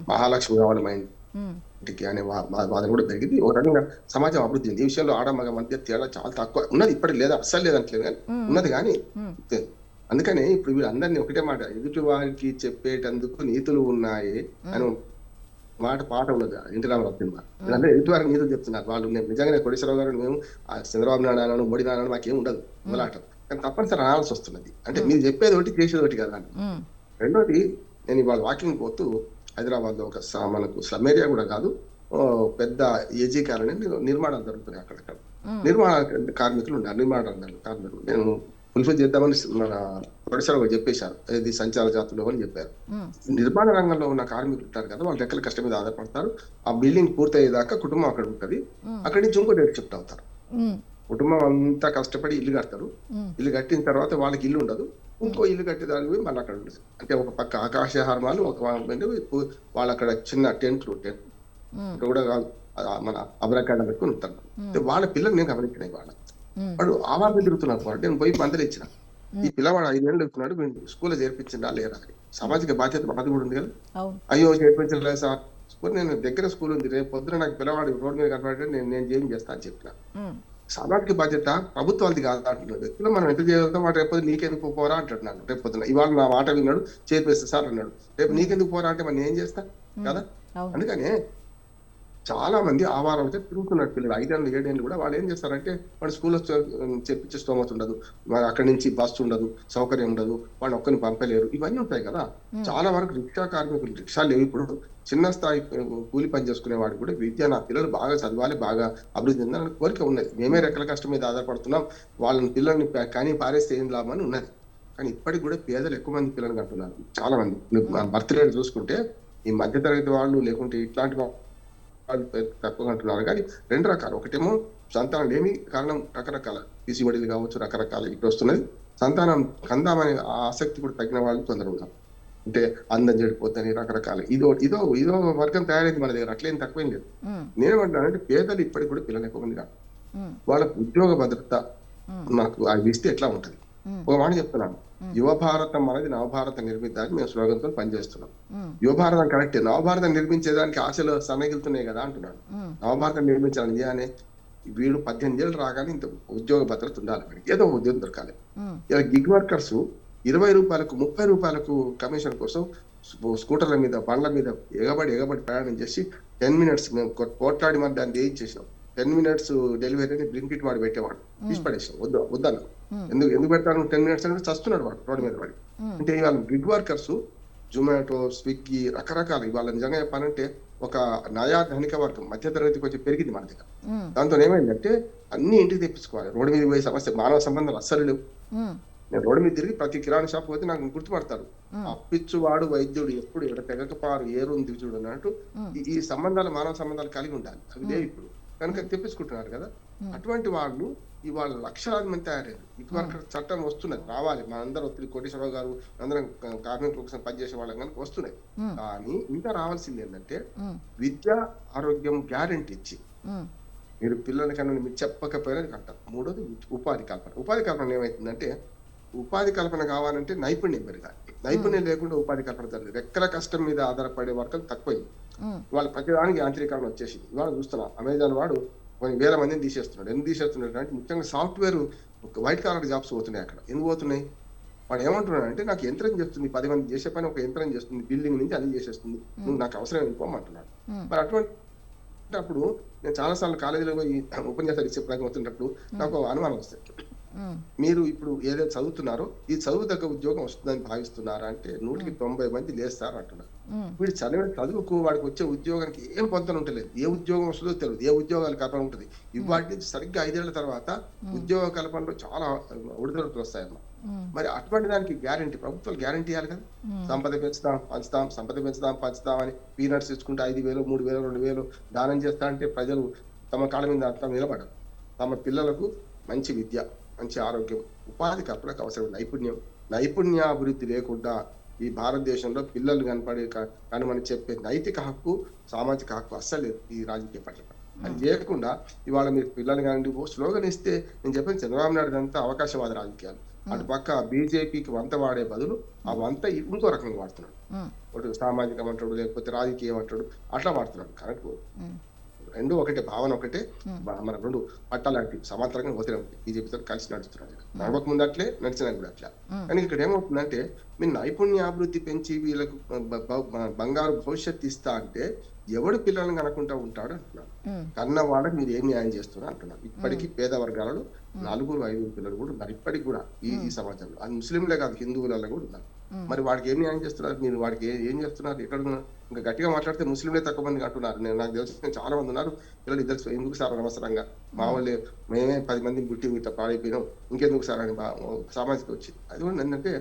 మహాలక్ష్మి కావాలి మా ఇంటికి అనే వాదన కూడా పెరిగింది. ఒక రకంగా సమాజం అభివృద్ధి ఈ విషయంలో ఆడ మగ మధ్య తేడా చాలా తక్కువ ఉన్నది. ఇప్పటికి లేదా, అస్సలు లేదంటలేదు కానీ ఉన్నది. కానీ అందుకని ఇప్పుడు వీళ్ళందరినీ ఒకటే మాట, ఎదుటి వారికి చెప్పేటందుకు నీతులు ఉన్నాయి అని మాట పాట ఉన్నది ఎన్టీ రామారావు సినిమా. వీళ్ళందరూ ఎదుటి వారికి నీతులు చెప్తున్నారు. వాళ్ళు నిజంగానే కోటేశ్వరరావు గారు మేము చంద్రబాబు నాయుడు మోడీ నాయుడు మాకేం ఉండదు మొదలాటం, కానీ తప్పనిసరి అనాల్సి వస్తున్నది. అంటే మీరు చెప్పేది ఒకటి చేసేది ఒకటి కదా. రెండోది, నేను ఇవాళ వాకింగ్ పోతూ హైదరాబాద్ లో మనకు స్లమ్ ఏరియా కూడా కాదు, పెద్ద ఏజీ కాలనీ నిర్మాణాలు జరుగుతున్నాయి. అక్కడక్కడ నిర్మాణ కార్మికులు ఉన్నారు, నిర్మాణ రంగాలు కార్మికులు. నేను ఫుల్ఫిల్ చేద్దామని మన కోటేశ్వరరావు చెప్పేశారు, ఇది సంచార జాతులు అని చెప్పారు. నిర్మాణ రంగంలో ఉన్న కార్మికులు ఉంటారు కదా, వాళ్ళు రెక్కల కష్టం మీద ఆధారపడతారు. ఆ బిల్డింగ్ పూర్తయ్యేదాకా కుటుంబం అక్కడ ఉంటుంది. అక్కడి నుంచి ఇంకో డేట్ షిఫ్ట్ అవుతారు. కుటుంబం అంతా కష్టపడి ఇల్లు కడతారు. ఇల్లు కట్టిన తర్వాత వాళ్ళకి ఇల్లు ఉండదు, ఇంకో ఇల్లు కట్టేదానికి మళ్ళీ అక్కడ ఉండదు. అంటే ఒక పక్క ఆకాశహారమాలు, ఒక వాళ్ళు అక్కడ చిన్న టెంట్లు కూడా కాదు, మన అబ్రకాడ పెట్టుకుని ఉంటారు. వాళ్ళ పిల్లలు నేను గమనించినాయి. వాడు ఆవాళ్ళు తిరుగుతున్నారు. వాడు నేను పోయి మందలు ఇచ్చిన, ఈ పిల్లవాడు 5 ఏళ్ళు వెళ్తున్నాడు, స్కూల్లో చేర్పించిందా లేదా అని. సామాజిక బాధ్యత మాది కూడా ఉంది కదా. అయ్యో చేర్పించలేదు సార్, స్కూల్ నేను దగ్గర స్కూల్ ఉంది, రేపు పొద్దున నాకు పిల్లవాడు రోడ్డు మీద కనపడితే నేను ఏం చేస్తా అని చెప్పిన. సామాజిక బాధ్యత ప్రభుత్వాలది కాదు అంటున్నాడు. వ్యక్తులు మనం ఎంత చేయగలుగుతాం, వాడు రేపు నీకెందుకు పోరా అంటున్నాను. రేపు పొద్దున ఇవాళ నా మాట విన్నాడు, చేర్పిస్తా సార్ అన్నాడు, రేపు నీకెందుకు పోరా అంటే మనం ఏం చేస్తా కదా. అందుకనే చాలా మంది ఆవారం అయితే తిరుగుతున్నారు పిల్లలు 5 ఏళ్ళు 7 ఏళ్ళు కూడా. వాళ్ళు ఏం చేస్తారంటే, వాడు స్కూల్లో చెప్పించే స్తోమత ఉండదు, అక్కడి నుంచి బస్సు ఉండదు, సౌకర్యం ఉండదు, వాళ్ళు ఒక్కరిని పంపలేరు, ఇవన్నీ ఉంటాయి కదా. చాలా వరకు రిక్షా కార్మికులు, రిక్షాలు లేవు ఇప్పుడు, చిన్న స్థాయి కూలి పని చేసుకునే వాడు కూడా విద్య, నా పిల్లలు బాగా చదవాలి, బాగా అభివృద్ధి చెందాలని కోరిక ఉన్నది. మేమే రెక్కల కష్టం మీద ఆధారపడుతున్నాం, వాళ్ళని పిల్లల్ని కానీ పారేస్తే ఏం లాభం అని ఉన్నది. కానీ ఇప్పటికి కూడా పేదలు ఎక్కువ మంది పిల్లలు కంటున్నారు. చాలా మంది బర్త్ రేట్ చూసుకుంటే ఈ మధ్యతరగతి వాళ్ళు, లేకుంటే ఇట్లాంటి వాళ్ళు తక్కువ అంటున్నారు. కానీ 2 రకాలు, ఒకటేమో సంతానం లేని కారణం, రకరకాల పీసీఓడీలు కావచ్చు, రకరకాల ఇప్పుడు వస్తున్నది. సంతానం కందామనే ఆసక్తి కూడా తగ్గిన వాళ్ళు కొందరు ఉన్నారు. అంటే అందం చెడిపోద్దని రకరకాల ఇదో వర్గం తయారైంది మన దగ్గర. అట్లేం తక్కువేం లేదు. నేనేమంటానంటే, పేదలు ఇప్పటికి కూడా పిల్లలు ఎక్కువ మంది కాదు. వాళ్ళకు ఉద్యోగ భద్రత మనకు అది ఇస్తే ఎట్లా ఉంటది. ఒక మాట చెప్తున్నాను, యువ భారతం అనేది నవభారత నిర్మిద్దానికి మేము స్లోగన్తో పనిచేస్తున్నాం. యువ భారతం కరెక్టే, నవభారతం నిర్మించేదానికి ఆశలు సన్నగిలుతున్నాయి కదా అంటున్నాను. నవభారతం నిర్మించాలని చేయాలి, వీడు 18 ఏళ్ళు రాగానే ఇంత ఉద్యోగ భద్రత ఉండాలి, ఏదో ఉద్యోగం దొరకాలి. ఇలా గిగ్ వర్కర్స్ 20 రూపాయలకు 30 రూపాయలకు కమిషన్ కోసం స్కూటర్ల మీద, బండ్ల మీద ఎగబడి ప్రయాణం చేసి 10 మినిట్స్ మేము పోట్లాడి మరి దాన్ని చేయించేసినాం. 10 మినిట్స్ డెలివరీని బ్లింకిట్ వాడు పెట్టేవాడు, తీసి పడేసాం. వద్దాను, ఎందుకు పెడతాను 10 మినిట్స్ అంటే చస్తున్నాడు వాడు రోడ్డు మీద పడి. అంటే ఇవాళ గిగ్ వర్కర్స్ జొమాటో, స్విగ్గీ, రకరకాల ఇవాళ నిజంగా చెప్పాలంటే ఒక నయా ధనిక వర్గం, మధ్యతరగతి కొంచెం పెరిగింది మన దగ్గర. దాంతో ఏమైందంటే అన్ని ఇంటికి తెప్పించుకోవాలి. రోడ్డు మీద పోయే సమస్య, మానవ సంబంధాలు అస్సలు లేవు. నేను రోడ్డు మీద తిరిగి ప్రతి కిరాణా షాప్ పోతే నాకు గుర్తుపడతారు, అప్పిచ్చువాడు వైద్యుడు ఎప్పుడు ఇక్కడ తెగకపారు ఏరుంది దిగుచుడు అన్నట్టు. ఈ సంబంధాలు, మానవ సంబంధాలు కలిగి ఉండాలి, అవి లేవు ఇప్పుడు. కనుక తెప్పించుకుంటున్నారు కదా. అటువంటి వాళ్ళు ఇవాళ లక్షలాది మంది తయారయ్యారు. ఇటువరకు చట్టం వస్తున్నది, రావాలి, మనందరూ ఒత్తిడి, కోటేశ్వరరావు గారు అందరం కార్మికుల కోసం పనిచేసే వాళ్ళం కనుక వస్తున్నాయి. కానీ ఇంకా రావాల్సింది ఏంటంటే, విద్య, ఆరోగ్యం గ్యారెంటీ ఇచ్చి మీరు పిల్లలకన్నా మీరు చెప్పకపోయినా అంటారు. 3వది ఉపాధి కల్పన. ఉపాధి కల్పన ఏమైతుందంటే, ఉపాధి కల్పన కావాలంటే నైపుణ్యం పెరగాలి. నైపుణ్యం లేకుండా ఉపాధి కల్పన జరగదు. రెక్కల కష్టం మీద ఆధారపడే వర్గాలు తక్కువైంది. వాళ్ళ ప్రతిదానికి యాంత్రీకరణ వచ్చేసింది. ఇవాళ చూస్తున్నా అమెజాన్ వాడు కొన్ని వేల మందిని తీసేస్తున్నాడు. ఎందుకు తీసేస్తున్నాడు అంటే ముఖ్యంగా సాఫ్ట్వేర్ వైట్ కాలర్ జాబ్స్ పోతున్నాయి అక్కడ. ఎందుకు పోతున్నాయి? వాడు ఏమంటున్నాడు అంటే నాకు యంత్రం చేస్తుంది, 10 మంది చేసే పని ఒక యంత్రం చేస్తుంది, బిల్డింగ్ నుంచి అది చేసేస్తుంది, నువ్వు నాకు అవసరం వెళ్ళిపోమంటున్నాడు. మరి అటువంటి అప్పుడు నేను చాలాసార్లు కాలేజీలో పోయి ఉపన్యాసాలు ఇచ్చే ప్రయత్నం అవుతున్నప్పుడు నాకు ఒక అనుమానం వస్తాయి. మీరు ఇప్పుడు ఏదైతే చదువుతున్నారో ఈ చదువు తగ్గ ఉద్యోగం వస్తుందని భావిస్తున్నారా అంటే 100కి 90 మంది లేస్తారు అంటున్నారు. వీడు చదివిన చదువుకు వాడికి వచ్చే ఉద్యోగానికి ఏం పొంతన ఉంటలేదు. ఏ ఉద్యోగం వస్తుందో తెలియదు, ఏ ఉద్యోగాలు కల్పన ఉంటుంది. వాటి నుంచి సరిగ్గా 5 ఏళ్ల తర్వాత ఉద్యోగ కల్పనలో చాలా ఒడిదొడుకులు వస్తాయన్నమాట. మరి అటువంటి దానికి గ్యారంటీ ప్రభుత్వాలు గ్యారంటీ ఇవ్వాలి కదా. సంపద పెంచుతాం పంచుతాం, సంపద పెంచుతాం పంచుతాం అని పీనట్స్ ఇచ్చుకుంటే 5,000, 3,000, 2,000 దానం చేస్తా అంటే ప్రజలు తమ కాళ్ళ మీద అట్లా నిలబడరు. తమ పిల్లలకు మంచి విద్య, మంచి ఆరోగ్యం, ఉపాధి కల్పనకు అవసరం నైపుణ్యాభివృద్ధి లేకుండా ఈ భారతదేశంలో పిల్లలు కానీ మనం చెప్పే నైతిక హక్కు, సామాజిక హక్కు అస్సలు ఈ రాజకీయ పట్ల అది చేయకుండా ఇవాళ మీరు పిల్లలు కానీ స్లోగన్ ఇస్తే నేను చెప్పిన చంద్రబాబు నాయుడు అంతా అవకాశవాద రాజకీయాలు. అటు పక్క బీజేపీకి వంత వాడే బదులు ఆ వంత ఇంకో రకంగా వాడుతున్నాడు. ఒకటి సామాజికం అంటాడు, లేకపోతే రాజకీయం అంటాడు, అట్లా వాడుతున్నాడు. కరెక్ట్. రెండు ఒకటే, భావన ఒకటే, మన రెండు పట్టాలాంటి సమాంతరంగా పోతే బీజేపీతో కలిసి నడుస్తున్నాడు. నడవక ముందు అట్లే, నడిచినా కూడా అట్లా. కానీ ఇక్కడ ఏమవుతుందంటే మీరు నైపుణ్యాభివృద్ధి పెంచి వీళ్ళకు బంగారు భవిష్యత్తు ఇస్తా అంటే ఎవడు పిల్లలను కనుకుంటా ఉంటాడు అంటున్నారు. కన్న వాళ్ళకి మీరు ఏం న్యాయం చేస్తున్నారు అంటున్నారు. ఇప్పటికీ పేద వర్గాలలో 4-5 పిల్లలు కూడా ఉన్నారు ఇప్పటికి కూడా ఈ సమాజంలో. అది ముస్లింలే కాదు, హిందువులలో కూడా ఉన్నారు. మరి వాడికి ఏం న్యాయం చేస్తున్నారు? మీరు వాడికి ఏం చేస్తున్నారు? ఎక్కడ ఇంకా గట్టిగా మాట్లాడితే ముస్లింలే తక్కువ మంది అంటున్నారు. నాకు తెలిసిన చాలా మంది ఉన్నారు పిల్లలు. ఇద్దరు ఎందుకు సార్ అనవసరంగా మా వాళ్ళే మేమే 10 మంది బుట్టి ఇట్లా పాడైపోయినాం, ఇంకెందుకు సార్ అని సామాజిక వచ్చింది. అది కూడా ఏంటంటే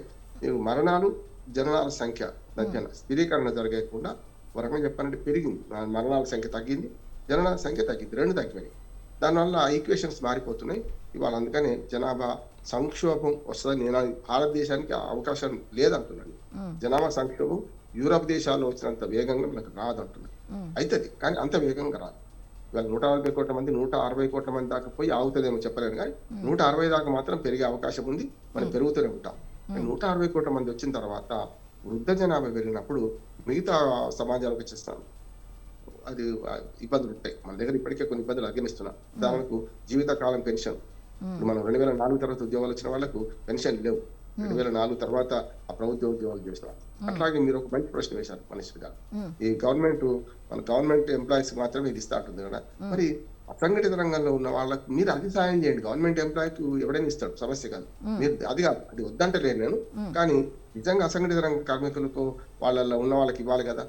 మీరు మరణాలు జననాల సంఖ్య మధ్యన స్థిరీకరణ జరగకుండా ఒక రకంగా చెప్పాలంటే పెరిగింది. మరణాల సంఖ్య తగ్గింది, జననాల సంఖ్య తగ్గింది, రెండు తగ్గినాయి. దానివల్ల ఈక్వేషన్స్ మారిపోతున్నాయి ఇవాళ. అందుకని జనాభా సంక్షోభం వస్తుందని నేను భారతదేశానికి అవకాశం లేదంటున్నాను. జనాభా సంక్షోభం యూరప్ దేశాల్లో వచ్చినంత వేగంగా మనకు రాదంటున్నాను. అవుతుంది కానీ అంత వేగంగా రాదు. ఇవాళ 140 కోట్ల మంది 160 కోట్ల మంది దాకా పోయి ఆగుతుందేమో చెప్పలేను, కానీ 160 దాకా మాత్రం పెరిగే అవకాశం ఉంది. మనం పెరుగుతూనే ఉంటాం. 160 కోట్ల మంది వచ్చిన తర్వాత వృద్ధ జనాభా పెరిగినప్పుడు మిగతా సమాజాలకు వచ్చేస్తాను అది ఇబ్బందులు ఉంటాయి. మన దగ్గర ఇప్పటికే కొన్ని ఇబ్బందులు అధిగమిస్తున్నాం. ఉదాహరణకు జీవితకాలం పెన్షన్. మనం 2004 తర్వాత ఉద్యోగాలు వచ్చిన వాళ్ళకు పెన్షన్ లేవు. 2004 తర్వాత ఆ ప్రభుత్వ ఉద్యోగాలు చేస్తున్నారు. అట్లాగే మీరు ఒక మంచి ప్రశ్న వేశారు మనిషిగా. ఈ మన గవర్నమెంట్ ఎంప్లాయీస్ మాత్రమే ఇది ఇస్తా ఉంటుంది కదా. మరి అసంఘటిత రంగంలో ఉన్న వాళ్ళకు మీరు అది సాయం చేయండి. గవర్నమెంట్ ఎంప్లాయీకి ఎవడైనా ఇస్తాడు, సమస్య కాదు. మీరు అది కాదు, అది వద్దంటలేను నేను. కానీ నిజంగా అసంఘటిత రంగ కార్మికులకు వాళ్ళల్లో ఉన్న వాళ్ళకి ఇవ్వాలి కదా.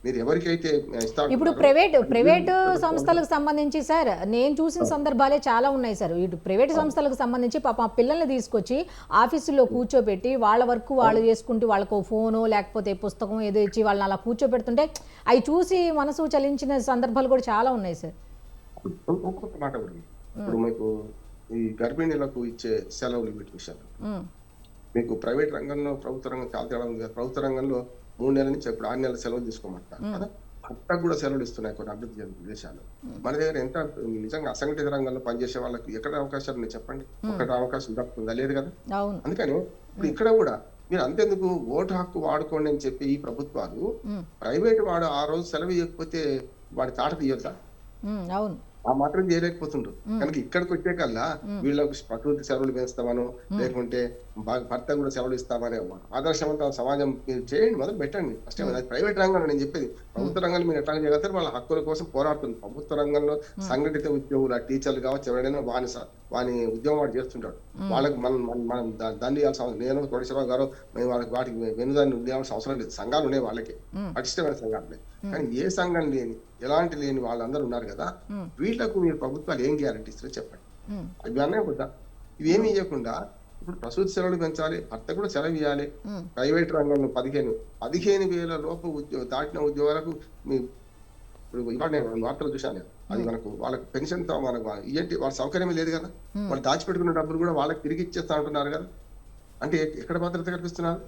మీరు ఎవరికైతే ఇస్తారు. ఇప్పుడు ప్రైవేట్ సంస్థలకు సంబంధించి సార్ నేను చూసిన సందర్భాలే చాలా ఉన్నాయి సార్. ఇటు ప్రైవేట్ సంస్థలకు సంబంధించి పాప పిల్లల్ని తీసుకొచ్చి ఆఫీసులో కూర్చోబెట్టి వాళ్ళ వర్క్ వాళ్ళు చేసుకుంటూ వాళ్ళకు ఫోను లేకపోతే పుస్తకం ఏదో ఇచ్చి వాళ్ళని అలా కూర్చోబెడుతుంటే అవి చూసి మనసు చలించిన సందర్భాలు కూడా చాలా ఉన్నాయి సార్. ఇంకొక మాట కూడా, ఇప్పుడు మీకు ఈ గర్భిణీలకు ఇచ్చే సెలవులు వీటి విషయాలు మీకు ప్రైవేట్ రంగంలో ప్రభుత్వ రంగం చాలా తేడా ఉంది కదా. ప్రభుత్వ రంగంలో 3 నెలల నుంచి ఇప్పుడు 6 నెలల సెలవులు తీసుకోమంటారు కదా. భర్తకు కూడా సెలవులు ఇస్తున్నాయి కొన్ని అభివృద్ధి చెందిన దేశాలు. మన దగ్గర ఎంత నిజంగా అసంఘటిత రంగంలో పనిచేసే వాళ్ళకి ఎక్కడ అవకాశాలు ఉన్నాయి చెప్పండి? ఒకటి అవకాశం దక్కుతుందా? లేదు కదా. అందుకని ఇప్పుడు ఇక్కడ కూడా మీరు అంతెందుకు ఓటు హక్కు వాడుకోండి అని చెప్పి ఈ ప్రభుత్వాలు ప్రైవేట్ వాడు ఆ రోజు సెలవు ఇవ్వకపోతే వాడి తాట తీయొద్దా? అవును, ఆ మాత్రం చేయలేకపోతుండ్రు. కనుక ఇక్కడికి వచ్చే కల్లా వీళ్ళకి ప్రకృతి సెలవులు పెంచుతామను, లేకుంటే భర్త కూడా సెలవులు ఇస్తామనే ఆదర్శవంత సమాజం మీరు చేయండి, మొదలు పెట్టండి. ఫస్ట్ ప్రైవేట్ రంగంలో నేను చెప్పేది. ప్రభుత్వ రంగంలో మీరు ఎట్లా చేయగలుగుతారు? వాళ్ళ హక్కుల కోసం పోరాడుతుంది. ప్రభుత్వ రంగంలో సంఘటిత ఉద్యోగులు, టీచర్లు కావచ్చు, ఎవరైనా వాని ఉద్యోగం వాడు చేస్తుంటాడు. వాళ్ళకి మనం దాన్ని ఇవ్వాల్సిన అవసరం. నేను కోటేశ్వరరావు గారు మేము వాళ్ళకి వాటికి వెనుదాన్ని ఇవ్వాల్సిన అవసరం లేదు. సంఘాలు ఉన్నాయి, వాళ్ళకి పటిష్టమైన సంఘాలు ఉన్నాయి. కానీ ఏ సంఘం లేని, ఎలాంటి లేని వాళ్ళందరూ ఉన్నారు కదా. వీళ్ళకు మీరు ప్రభుత్వాలు ఏం గ్యారంటీ ఇస్తారో చెప్పండి. ఇవన్నీ కూడా ఇవేమి ఇవ్వకుండా ఇప్పుడు ప్రసూతి సెలవులు పెంచాలి, భర్త కూడా సెలవు ఇవ్వాలి. ప్రైవేట్ రంగంలో 15,000 లోపు దాటిన ఉద్యోగాలకు ఇప్పుడు ఇవాళ నేను వార్తలు చూశాను. అది వాళ్ళకి పెన్షన్ తో మనకు ఏంటి వాళ్ళ సౌకర్యమే లేదు కదా. వాళ్ళు దాచిపెట్టుకున్న డబ్బులు కూడా వాళ్ళకి తిరిగి ఇచ్చేస్తా ఉంటున్నారు కదా. అంటే ఎక్కడ భద్రత కల్పిస్తున్నారు?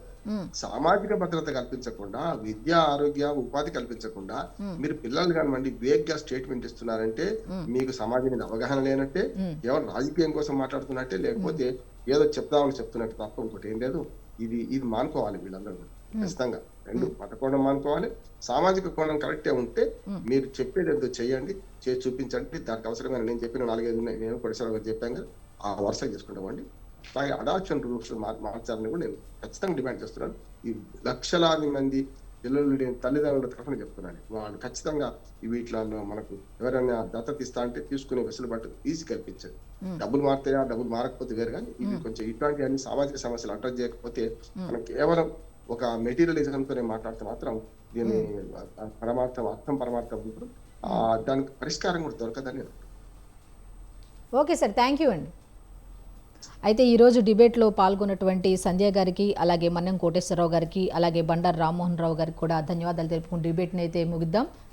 సామాజిక భద్రత కల్పించకుండా, విద్య, ఆరోగ్య, ఉపాధి కల్పించకుండా మీరు పిల్లలు కానివ్వండి వేగ్గా స్టేట్మెంట్ ఇస్తున్నారంటే మీకు సమాజం మీద అవగాహన లేనట్టే, కేవలం రాజకీయం కోసం మాట్లాడుతున్నట్టే, లేకపోతే ఏదో చెప్తామని చెప్తున్నట్టు తప్ప ఇంకోటి ఏం లేదు. ఇది మానుకోవాలి వీళ్ళందరూ కూడా. ఖచ్చితంగా రెండు మత కోణం మానుకోవాలి, సామాజిక కోణం కరెక్టే ఉంటే మీరు చెప్పేది ఏదో చేయండి, చేసి చూపించండి. దానికి అవసరమైన నేను చెప్పిన 4-5 ఉన్నాయి, నేను కొడిసరావు గారు చెప్పాను కదా, ఆ వరుసగా చేసుకుంటామండి. అలాగే అడాప్షన్ రూల్స్ మార్చాలని కూడా నేను ఖచ్చితంగా డిమాండ్ చేస్తున్నాను. ఈ లక్షలాది మంది పిల్లలు లేని తల్లిదండ్రుల తరఫున చెప్తున్నాను, వాళ్ళు ఖచ్చితంగా వీటిలో మనకు ఎవరైనా దత్తత ఇస్తా అంటే తీసుకునే వెసులుబాటు ఈజీ కల్పించండి. డబ్బులు మారుతాయా, డబ్బులు మారకపోతే వేరు, కానీ ఇది కొంచెం ఇట్లాంటి అన్ని సామాజిక సమస్యలు అడ్రస్ చేయకపోతే మనం కేవలం ఒక మెటీరియలిజంతోనే మాట్లాడితే మాత్రం దీన్ని అర్థం పరమార్థం ఉంటుంది, దానికి పరిష్కారం కూడా దొరకదని. ఓకే సార్, థ్యాంక్ యూ అండి. అయితే ఈరోజు డిబేట్లో పాల్గొన్నటువంటి సంధ్య గారికి, అలాగే మన్నం కోటేశ్వరరావు గారికి, అలాగే బండారు రామ్మోహన్ రావు గారికి కూడా ధన్యవాదాలు తెలుపుకుంటూ డిబేట్ని అయితే ముగిద్దాం.